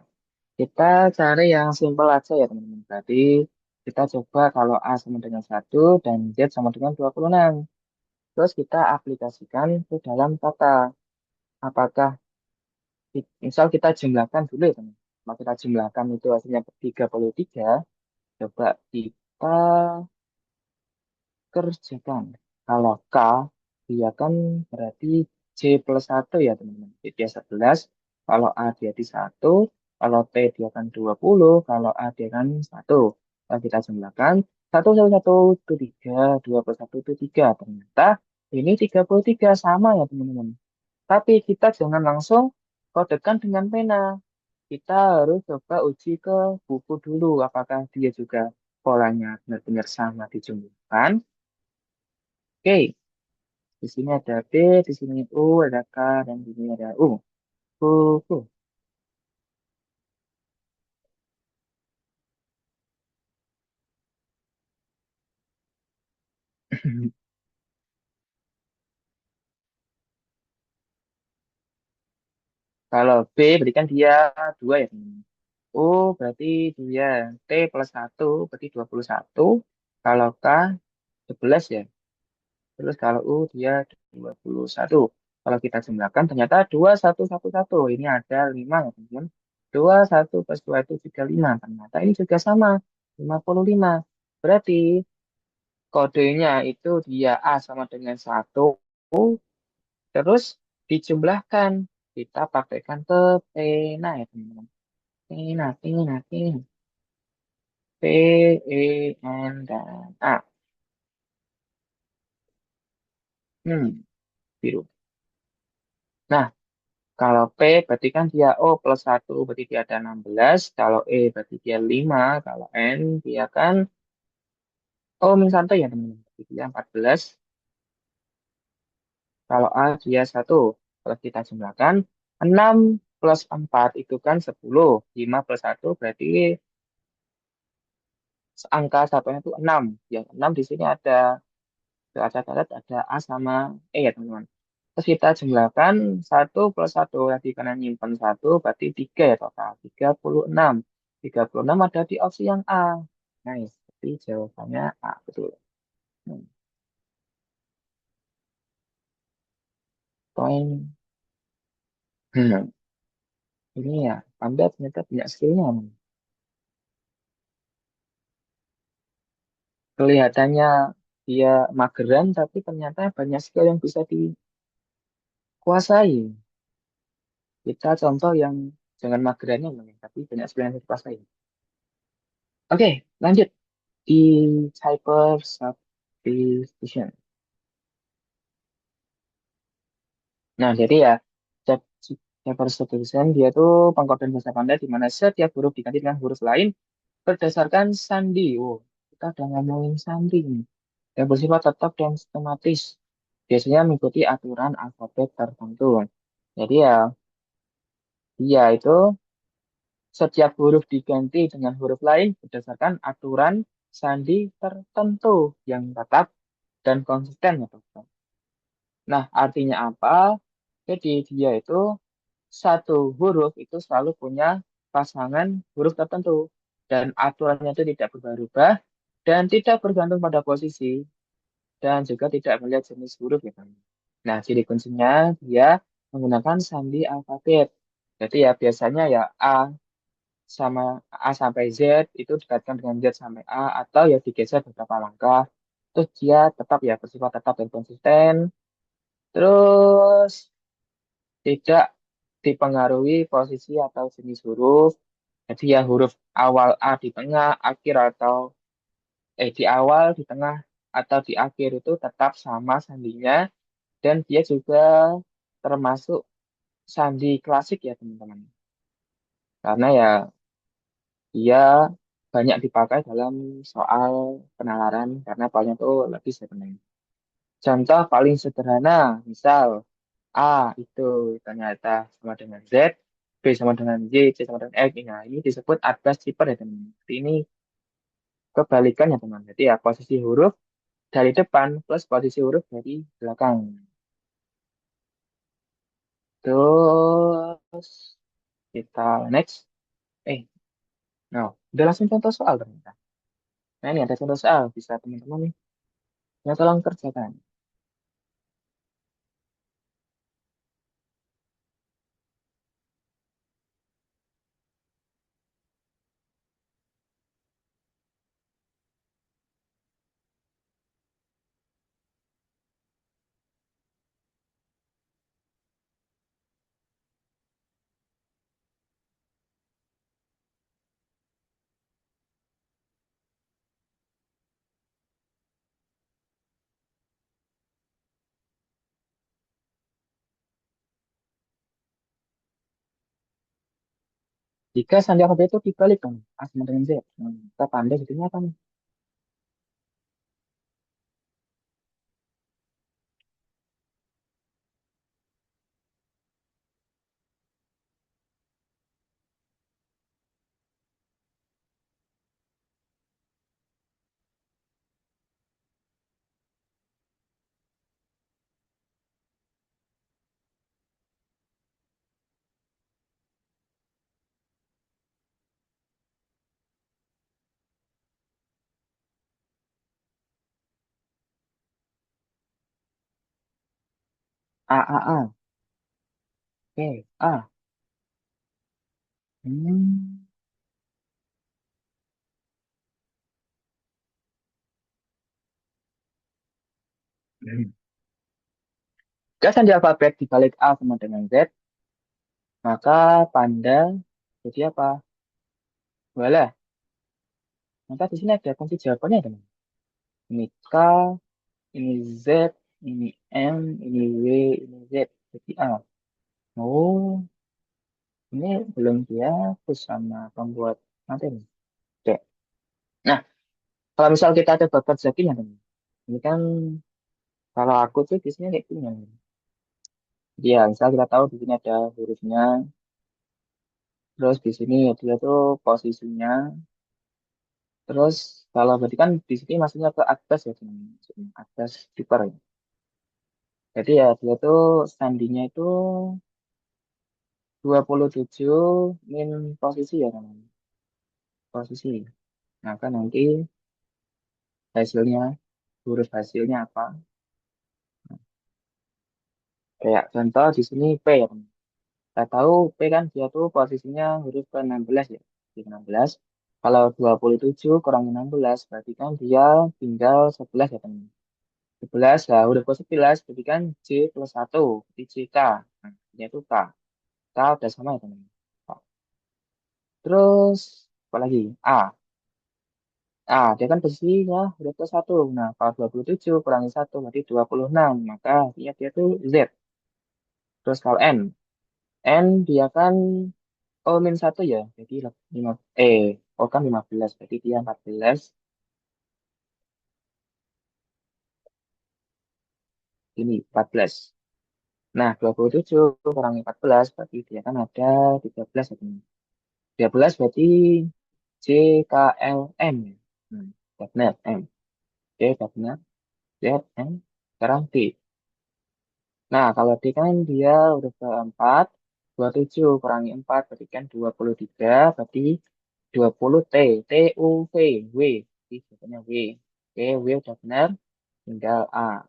Kita cari yang simpel aja ya teman-teman. Berarti kita coba kalau A sama dengan 1 dan Z sama dengan 26. Terus kita aplikasikan ke dalam kata. Apakah, misal kita jumlahkan dulu ya teman. Kalau kita jumlahkan itu hasilnya 33. Coba kita kerjakan. Kalau K, dia kan berarti J plus 1 ya teman-teman. Jadi dia 11. Kalau A dia di 1. Kalau T dia kan 20. Kalau A dia kan 1. Kalau kita jumlahkan. 1 1 1 itu 3. 2 plus 1 itu 3. Ternyata ini 33 sama ya teman-teman. Tapi kita jangan langsung kodekan dengan pena. Kita harus coba uji ke buku dulu. Apakah dia juga polanya benar-benar sama dijumlahkan. Oke, di sini ada B, di sini U, ada K, dan di sini ada U. U, U. Kalau B berarti kan dia 2 ya. U berarti dia T plus 1 berarti 21. Kalau K 11 ya. Terus kalau U dia 21. Kalau kita jumlahkan ternyata 2111. Ini ada 5 ya teman-teman. 21 plus 2 itu juga 5. Ternyata ini juga sama. 55. Berarti kodenya itu dia A sama dengan 1. Terus dijumlahkan. Kita pakaikan ke pena ya teman-teman. Pena, pena, pena. P, E, N, dan A. Biru. Nah, kalau P berarti kan dia O plus 1 berarti dia ada 16. Kalau E berarti dia 5. Kalau N dia kan O min 1 ya teman-teman. Berarti dia 14. Kalau A dia 1. Kalau kita jumlahkan 6 plus 4 itu kan 10. 5 plus 1 berarti angka satunya itu 6. Yang 6 di sini ada catat ada A sama E ya teman-teman. Terus kita jumlahkan 1 plus 1 tadi karena nyimpan 1 berarti 3 ya total. 36. 36 ada di opsi yang A. Nice. Jadi jawabannya A. Betul. Hmm. Poin. Hmm. Ini ya. Anda ternyata punya skillnya. Kelihatannya dia mageran tapi ternyata banyak skill yang bisa dikuasai. Kita contoh yang jangan magerannya tapi banyak skill yang bisa dikuasai. Oke, lanjut di cyber subdivision. Nah, jadi ya, chat Cyber subdivision dia tuh pengkodean bahasa Panda di mana setiap huruf diganti dengan huruf lain berdasarkan sandi. Oh, kita udah ngomongin sandi nih. Yang bersifat tetap dan sistematis. Biasanya mengikuti aturan alfabet tertentu. Jadi ya, dia itu setiap huruf diganti dengan huruf lain berdasarkan aturan sandi tertentu yang tetap dan konsisten ya, teman. Nah, artinya apa? Jadi dia itu satu huruf itu selalu punya pasangan huruf tertentu dan aturannya itu tidak berubah-ubah dan tidak bergantung pada posisi dan juga tidak melihat jenis huruf ya kan. Nah, ciri kuncinya dia menggunakan sandi alfabet. Jadi ya biasanya ya sama A sampai Z itu dikaitkan dengan Z sampai A atau ya digeser beberapa langkah. Terus dia tetap ya bersifat tetap dan konsisten. Terus tidak dipengaruhi posisi atau jenis huruf. Jadi ya huruf awal A di tengah, akhir atau di awal, di tengah atau di akhir itu tetap sama sandinya dan dia juga termasuk sandi klasik ya teman-teman. Karena ya dia banyak dipakai dalam soal penalaran karena paling itu lebih sederhana. Contoh paling sederhana, misal A itu ternyata sama dengan Z, B sama dengan Y, C sama dengan X. Nah, ini disebut atlas zipper ya teman. Jadi ini kebalikannya teman. Jadi ya posisi huruf dari depan plus posisi huruf dari belakang. Terus kita next. Eh, no, udah langsung contoh soal ternyata. Nah ini ada contoh soal, bisa teman-teman nih. Ya tolong kerjakan. Jika sandi alfabet itu dibalik dong, A sama dengan Z. Kita pandai jadinya apa nih? A. Oke, A. Hmm. Hmm. Gasan di alfabet dibalik A sama dengan Z, maka panda jadi apa? Boleh. Maka di sini ada kunci jawabannya teman. Ini K, ini Z, ini M, ini W, ini Z. Jadi A. Oh, ini belum dihapus sama pembuat materi. Oke. Nah, kalau misal kita ada bakat zakinya teman. Ini kan kalau aku tuh biasanya kayak gini. Teman. Ya, misal kita tahu di sini ada hurufnya, terus di sini dia tuh posisinya, terus kalau berarti kan di sini maksudnya ke atas ya, teman. Maksudnya atas kiper ya. Jadi ya dia tuh sandinya itu 27 min posisi ya teman. Posisi. Maka nanti hasilnya, huruf hasilnya apa? Kayak contoh di sini P ya teman. Kita tahu P kan dia tuh posisinya huruf ke-16 ya. Di 16. Kalau 27 kurang 16 berarti kan dia tinggal 11 ya teman. 11 lah huruf ke-11 berarti kan J plus 1. Berarti JK. Nah, dia itu K. K udah sama ya teman. Terus apa lagi? A. Dia kan posisinya huruf ke 1. Nah, kalau 27 kurangi 1 berarti 26. Maka artinya dia tuh Z. Terus kalau N. N dia kan O min 1 ya. Jadi 5, O kan 15. Berarti dia 14. Ini 14. Nah, 27 kurangi 14 berarti dia kan ada 13 ya teman. 13 berarti J, K, L, M. Ya. Hmm, udah benar, M. Oke, udah benar. Z, M. Sekarang D. Nah, kalau D kan dia udah ke 4, 27 kurangi 4, berarti kan 23, berarti 20 T, T, U, V, W. Jadi jawabannya W. Oke, W udah benar, tinggal A.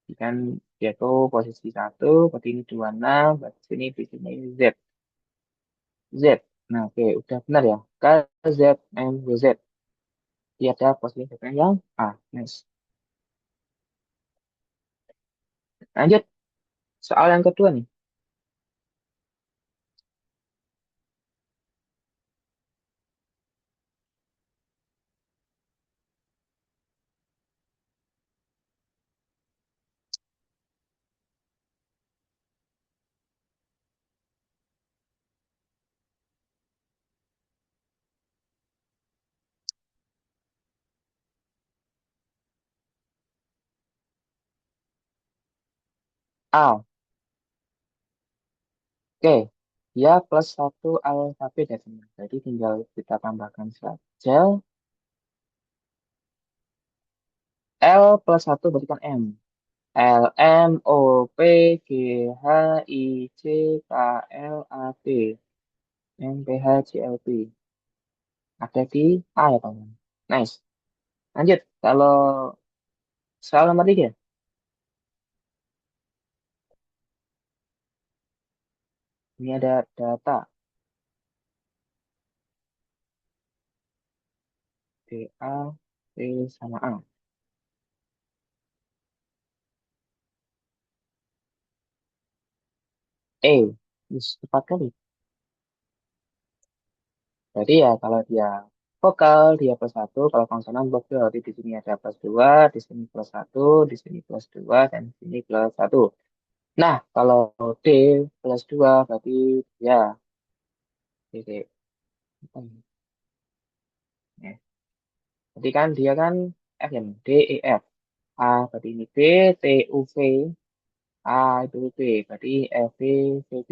Jadi kan dia tuh posisi 1, berarti ini 26, berarti sini di sini Z. Z. Nah, oke, udah benar ya. K, Z, M, W, Z. Dia ada posisi jawabannya yang A. Nice. Lanjut, soal yang kedua nih. A. Oke, ya plus satu alfabet ya teman. Jadi tinggal kita tambahkan saja. L plus satu berarti kan M. L, M, O, P, G, H, I, C, K, L, A, P. M, P, H, C, L, P. Ada di A ya teman. Nice. Lanjut, kalau soal nomor 3. Ini ada data D, A, P sama A. E, Wis, tepat kali. Jadi ya kalau dia vokal dia plus satu, kalau konsonan plus dua. Berarti di sini ada plus dua, di sini plus satu, di sini plus dua, dan di sini plus satu. Nah, kalau D plus dua berarti ya titik. Ya. Jadi kan dia kan F ya, D, E, F. A berarti ini B, T, U, V. A itu B, berarti F, B, V, B.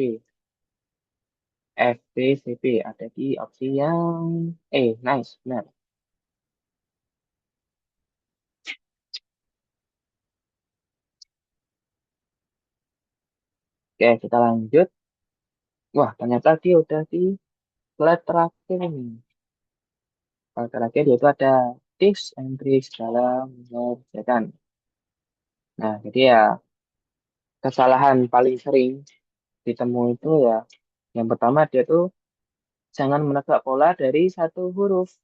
F, B, V, B. Ada di opsi yang nice, benar. Oke, kita lanjut. Wah, ternyata dia udah di slide terakhir ini. Kalau terakhir yaitu ada tips and tricks dalam mengerjakan. Nah, jadi ya kesalahan paling sering ditemui itu ya, yang pertama dia tuh jangan menebak pola dari satu huruf.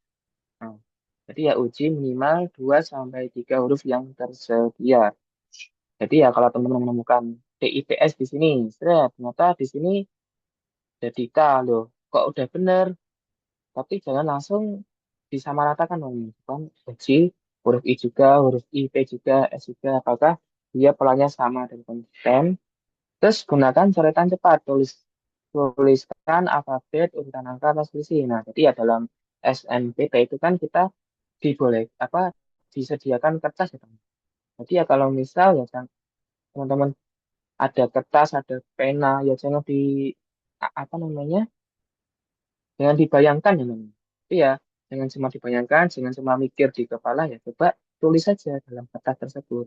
Nah, jadi ya uji minimal 2 sampai 3 huruf yang tersedia. Jadi ya kalau teman-teman menemukan DITS di sini, ternyata di sini ada Dita loh. Kok udah bener? Tapi jangan langsung disamaratakan dong. Kan uji huruf I juga, huruf I, P juga, S juga. Apakah dia polanya sama dan konsisten? Terus gunakan coretan cepat, tuliskan alfabet, urutan angka, atau selisih. Nah, jadi ya dalam SNMPT itu kan kita diboleh apa disediakan kertas ya, teman. Jadi ya kalau misal ya teman-teman ada kertas, ada pena, ya jangan apa namanya, jangan dibayangkan ya namanya. Tapi ya jangan cuma dibayangkan, jangan cuma mikir di kepala ya, coba tulis saja dalam kertas tersebut.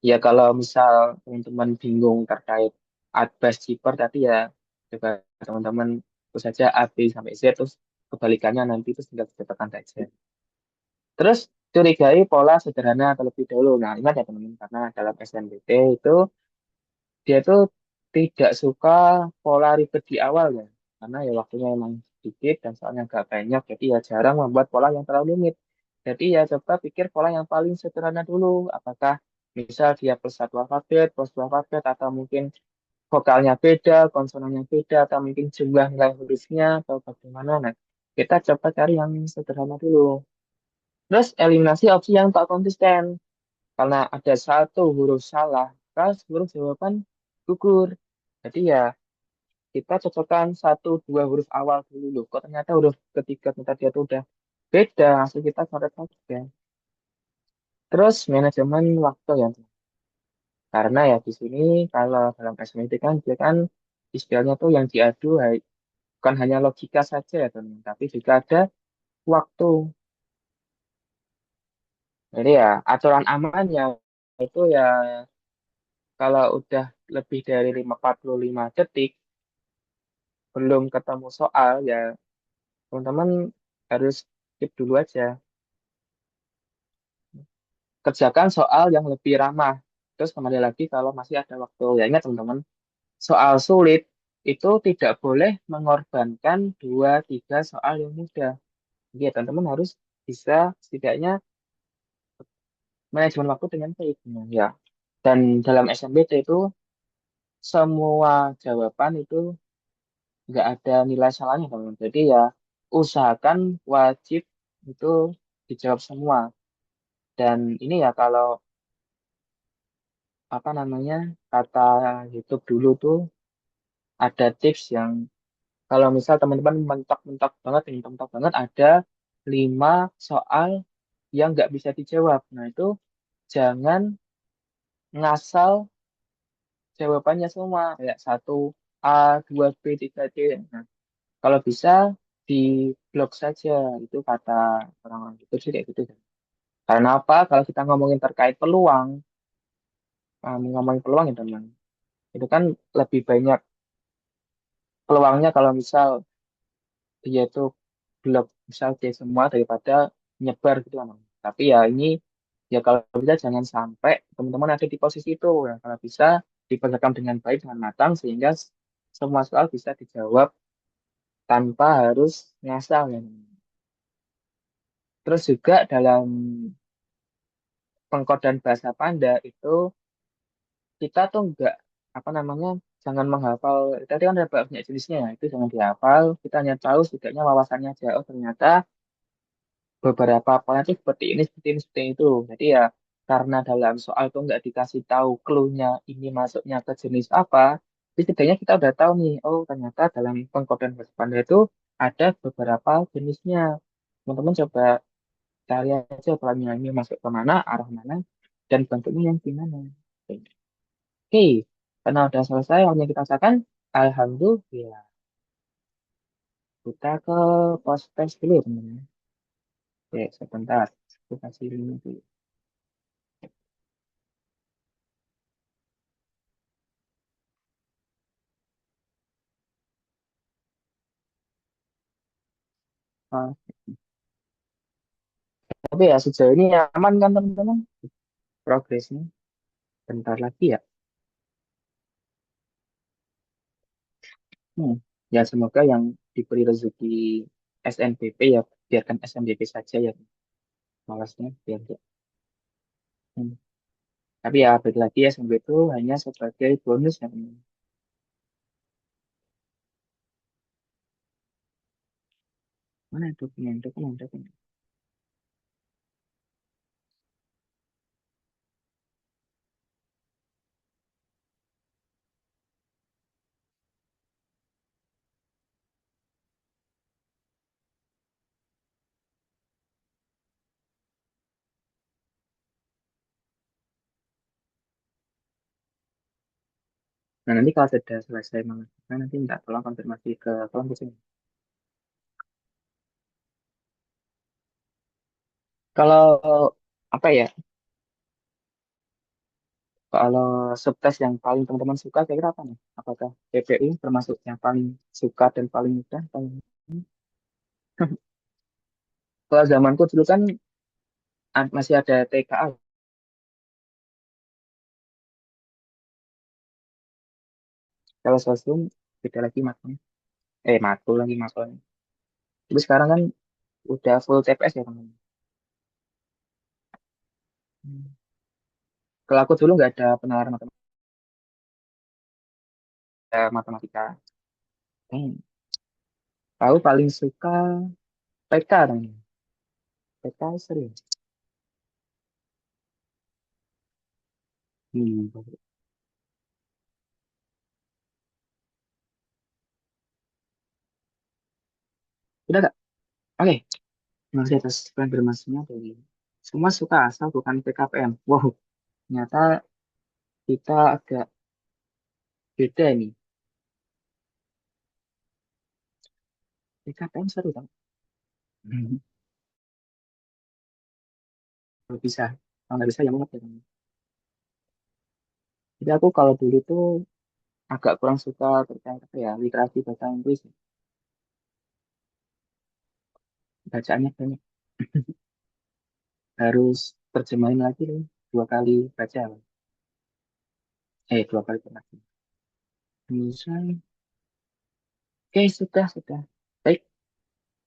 Ya kalau misal teman-teman bingung terkait Atbas Zipper tadi ya coba teman-teman terus saja A, B sampai Z terus kebalikannya nanti terus tinggal ditekan saja. Terus curigai pola sederhana terlebih dahulu. Nah, ingat ya teman-teman karena dalam SNBT itu dia itu tidak suka pola ribet di awal ya. Karena ya waktunya emang sedikit dan soalnya agak banyak jadi ya jarang membuat pola yang terlalu rumit. Jadi ya coba pikir pola yang paling sederhana dulu. Apakah misal dia plus satu alfabet, plus dua alfabet, atau mungkin vokalnya beda, konsonannya beda, atau mungkin jumlah nilai hurufnya, atau bagaimana. Nah, kita coba cari yang sederhana dulu. Terus eliminasi opsi yang tak konsisten. Karena ada satu huruf salah, maka huruf jawaban gugur. Jadi ya kita cocokkan satu dua huruf awal dulu loh. Kok ternyata huruf ketiga ternyata dia tuh udah beda, langsung kita coret aja. Terus manajemen waktu ya. Karena ya di sini kalau dalam SMT kan dia kan istilahnya tuh yang diadu bukan hanya logika saja ya teman, tapi juga ada waktu. Jadi ya aturan amannya itu ya kalau udah lebih dari 45 detik belum ketemu soal ya teman-teman harus skip dulu aja. Kerjakan soal yang lebih ramah. Terus kembali lagi kalau masih ada waktu. Ya ingat teman-teman, soal sulit itu tidak boleh mengorbankan dua tiga soal yang mudah. Jadi ya, teman-teman harus bisa setidaknya manajemen waktu dengan baik. Nah, ya. Dan dalam SMBT itu semua jawaban itu nggak ada nilai salahnya teman. Jadi ya usahakan wajib itu dijawab semua. Dan ini ya kalau apa namanya kata YouTube dulu tuh ada tips yang kalau misal teman-teman mentok-mentok banget, ini mentok banget ada 5 soal yang nggak bisa dijawab. Nah itu jangan ngasal jawabannya semua kayak satu A, dua B, tiga C. Nah, kalau bisa di blok saja itu kata orang-orang itu sih kayak gitu. Karena apa? Kalau kita ngomongin terkait peluang, ngomongin peluang ya teman, itu kan lebih banyak peluangnya kalau misal dia tuh blok misal C semua daripada nyebar gitu kan. Tapi ya ini ya kalau bisa jangan sampai teman-teman ada di posisi itu ya. Kalau bisa dikerjakan dengan baik dengan matang sehingga semua soal bisa dijawab tanpa harus ngasal ya. Terus juga dalam pengkodan bahasa Panda itu kita tuh enggak apa namanya jangan menghafal tadi kan ada banyak jenisnya ya, itu jangan dihafal kita hanya tahu setidaknya wawasannya aja oh ternyata beberapa pola itu seperti ini seperti ini seperti itu jadi ya karena dalam soal tuh nggak dikasih tahu clue-nya ini masuknya ke jenis apa jadi setidaknya kita udah tahu nih oh ternyata dalam pengkodean bahasa Panda itu ada beberapa jenisnya teman-teman coba cari aja polanya ini masuk ke mana arah mana dan bentuknya yang gimana. Oke, karena udah selesai waktunya kita usahakan, alhamdulillah. Kita ke post test dulu ya teman-teman. Oke, sebentar. Aku kasih link dulu. Ah, tapi ya sejauh ini aman kan teman-teman progresnya bentar lagi ya. Hmm. Ya semoga yang diberi rezeki SNBP ya biarkan SNBP saja ya. Malasnya biar enggak. Hmm. Tapi ya balik lagi SNBP itu hanya sebagai bonus ya. Mana dokumen, dokumen, dokumen. Nah nanti kalau sudah selesai mengerjakan nanti minta tolong konfirmasi ke kelompok sini. Kalau apa ya? Kalau subtes yang paling teman-teman suka kira-kira apa nih? Apakah PPU termasuk yang paling suka dan paling mudah? Paling... Kalau zamanku dulu kan masih ada TKA. Kalau sosum beda lagi matanya. Matkul lagi matkulnya. Tapi sekarang kan udah full TPS ya teman-teman. Hmm. Kalau aku dulu nggak ada penalaran matematika. Hmm. Tahu paling suka PK teman. PK sering. Hmm. Udah gak? Oke. Masih atas konfirmasinya dari semua suka asal bukan PKPM. Wow, ternyata kita agak beda nih. PKPM seru kan? Hmm. Kalau bisa, kalau nggak bisa ya mau ya. Jadi aku kalau dulu tuh agak kurang suka terkait apa ya literasi bahasa Inggris. Bacaannya banyak. Harus terjemahin lagi nih. Dua kali baca. Dua kali baca. Misal, oke sudah sudah. Baik.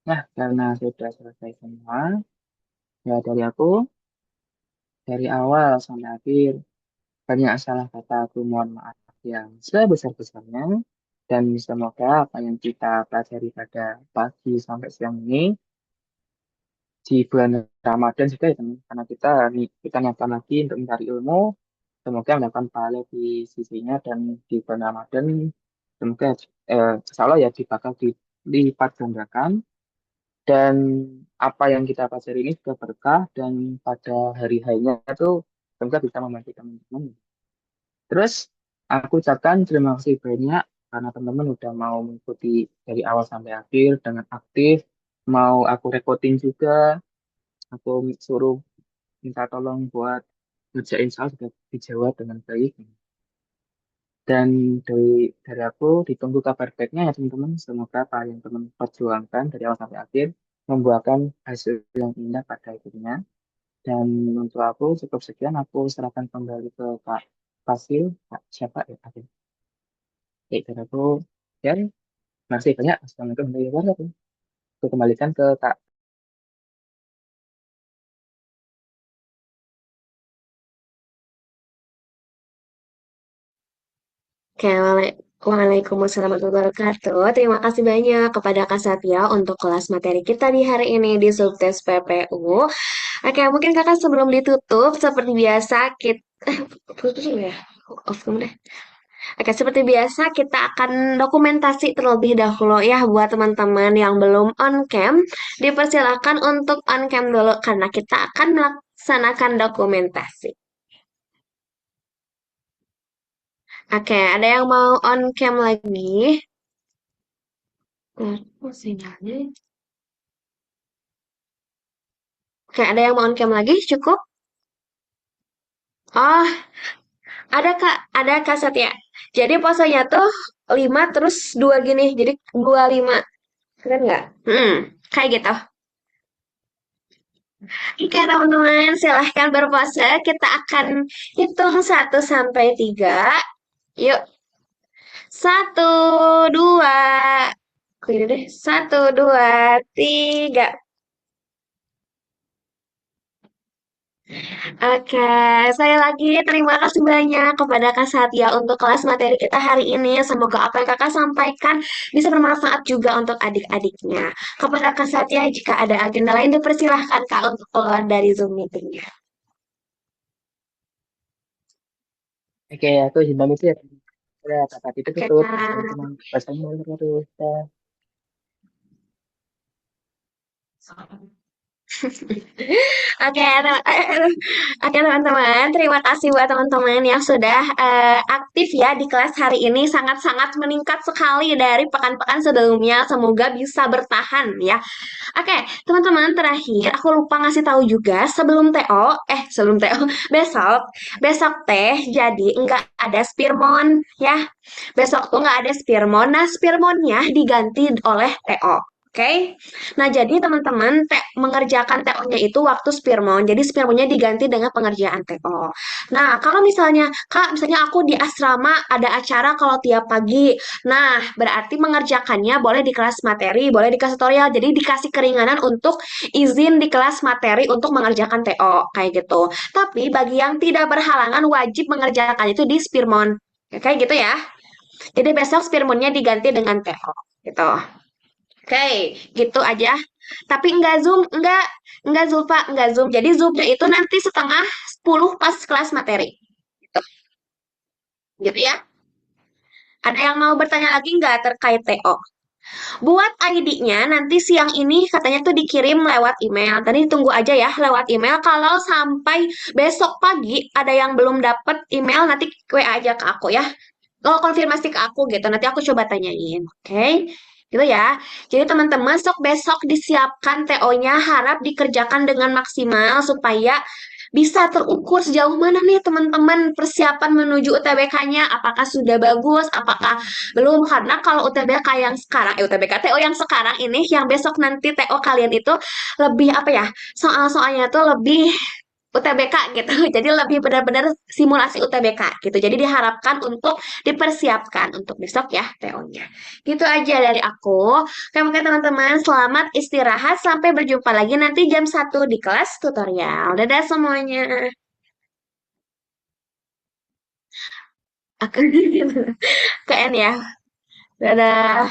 Nah, karena sudah selesai semua, ya dari aku dari awal sampai akhir banyak salah kata aku mohon maaf yang sebesar-besarnya dan semoga apa yang kita pelajari pada pagi sampai siang ini di bulan Ramadan juga ya teman karena kita nyatakan lagi untuk mencari ilmu semoga mendapatkan pahala di sisinya dan di bulan Ramadan semoga insya Allah ya bakal dilipat gandakan dan apa yang kita pelajari ini juga berkah dan pada hari harinya itu semoga bisa membantu teman-teman. Terus aku ucapkan terima kasih banyak karena teman-teman udah mau mengikuti dari awal sampai akhir dengan aktif. Mau aku rekoding juga, aku suruh minta tolong buat ngerjain soal juga dijawab dengan baik. Dan dari aku ditunggu kabar baiknya ya teman-teman. Semoga apa yang teman perjuangkan dari awal sampai akhir membuahkan hasil yang indah pada akhirnya. Dan untuk aku cukup sekian, aku serahkan kembali ke Kak Fasil, Kak siapa ya? Oke, dan aku ya, masih banyak. Assalamualaikum warahmatullahi wabarakatuh. Aku kembalikan ke Kak. Oke, Waalaikumsalam warahmatullahi wabarakatuh. Terima kasih banyak kepada Kak Satya untuk kelas materi kita di hari ini di subtes PPU. Oke, mungkin kakak sebelum ditutup, seperti biasa kita... putus dulu ya? Off dulu deh. Oke, seperti biasa kita akan dokumentasi terlebih dahulu ya buat teman-teman yang belum on cam. Dipersilakan untuk on cam dulu karena kita akan melaksanakan dokumentasi. Oke, ada yang mau on cam lagi? Sinyalnya. Oke, ada yang mau on cam lagi? Cukup? Oh, ada Kak Satya. Jadi posenya tuh 5 terus 2 gini. Jadi 25. Keren nggak? Kayak gitu. Oke, teman-teman, silahkan berpose. Kita akan hitung 1 sampai 3. Yuk, 1, 2. Ini deh, 1, 2, 3. Oke, saya lagi terima kasih banyak kepada Kak Satya untuk kelas materi kita hari ini. Semoga apa yang Kakak sampaikan bisa bermanfaat juga untuk adik-adiknya. Kepada Kak Satya, jika ada agenda lain dipersilahkan Kak untuk keluar dari Zoom meeting-nya. Oke, aku izin pamit ya. Udah, kakak itu Oke, tutup. Kak. Teman-teman, wassalamualaikum warahmatullahi wabarakatuh. Oke, oke teman-teman, terima kasih buat teman-teman yang sudah aktif ya di kelas hari ini. Sangat-sangat meningkat sekali dari pekan-pekan sebelumnya. Semoga bisa bertahan ya. Oke, teman-teman, terakhir aku lupa ngasih tahu juga sebelum TO, besok, besok teh jadi nggak ada Spirmon ya. Besok tuh nggak ada Spirmon. Nah, Spirmonnya diganti oleh TO. Oke, nah jadi teman-teman mengerjakan TO-nya itu waktu Spirmon. Jadi Spirmonnya diganti dengan pengerjaan TO. Nah, kalau misalnya Kak, misalnya aku di asrama ada acara kalau tiap pagi. Nah, berarti mengerjakannya boleh di kelas materi, boleh di kelas tutorial. Jadi dikasih keringanan untuk izin di kelas materi untuk mengerjakan TO kayak gitu. Tapi bagi yang tidak berhalangan wajib mengerjakan itu di Spirmon. Kayak gitu ya. Jadi besok Spirmonnya diganti dengan TO gitu. Oke, gitu aja. Tapi enggak Zulfa, enggak Zoom. Jadi Zoomnya itu nanti setengah 10 pas kelas materi. Gitu, gitu ya. Ada yang mau bertanya lagi nggak terkait TO? Buat ID-nya nanti siang ini katanya tuh dikirim lewat email. Tadi tunggu aja ya lewat email. Kalau sampai besok pagi ada yang belum dapet email nanti WA aja ke aku ya. Oh, konfirmasi ke aku gitu. Nanti aku coba tanyain. Oke? Gitu ya. Jadi teman-teman besok disiapkan TO-nya harap dikerjakan dengan maksimal supaya bisa terukur sejauh mana nih teman-teman persiapan menuju UTBK-nya. Apakah sudah bagus? Apakah belum? Karena kalau UTBK yang sekarang, UTBK TO yang sekarang ini, yang besok nanti TO kalian itu lebih apa ya? Soal-soalnya tuh lebih UTBK gitu. Jadi lebih benar-benar simulasi UTBK gitu. Jadi diharapkan untuk dipersiapkan untuk besok ya TO-nya. Gitu aja dari aku. Oke, mungkin teman-teman selamat istirahat. Sampai berjumpa lagi nanti jam 1 di kelas tutorial. Dadah semuanya. Aku ke N ya. Dadah.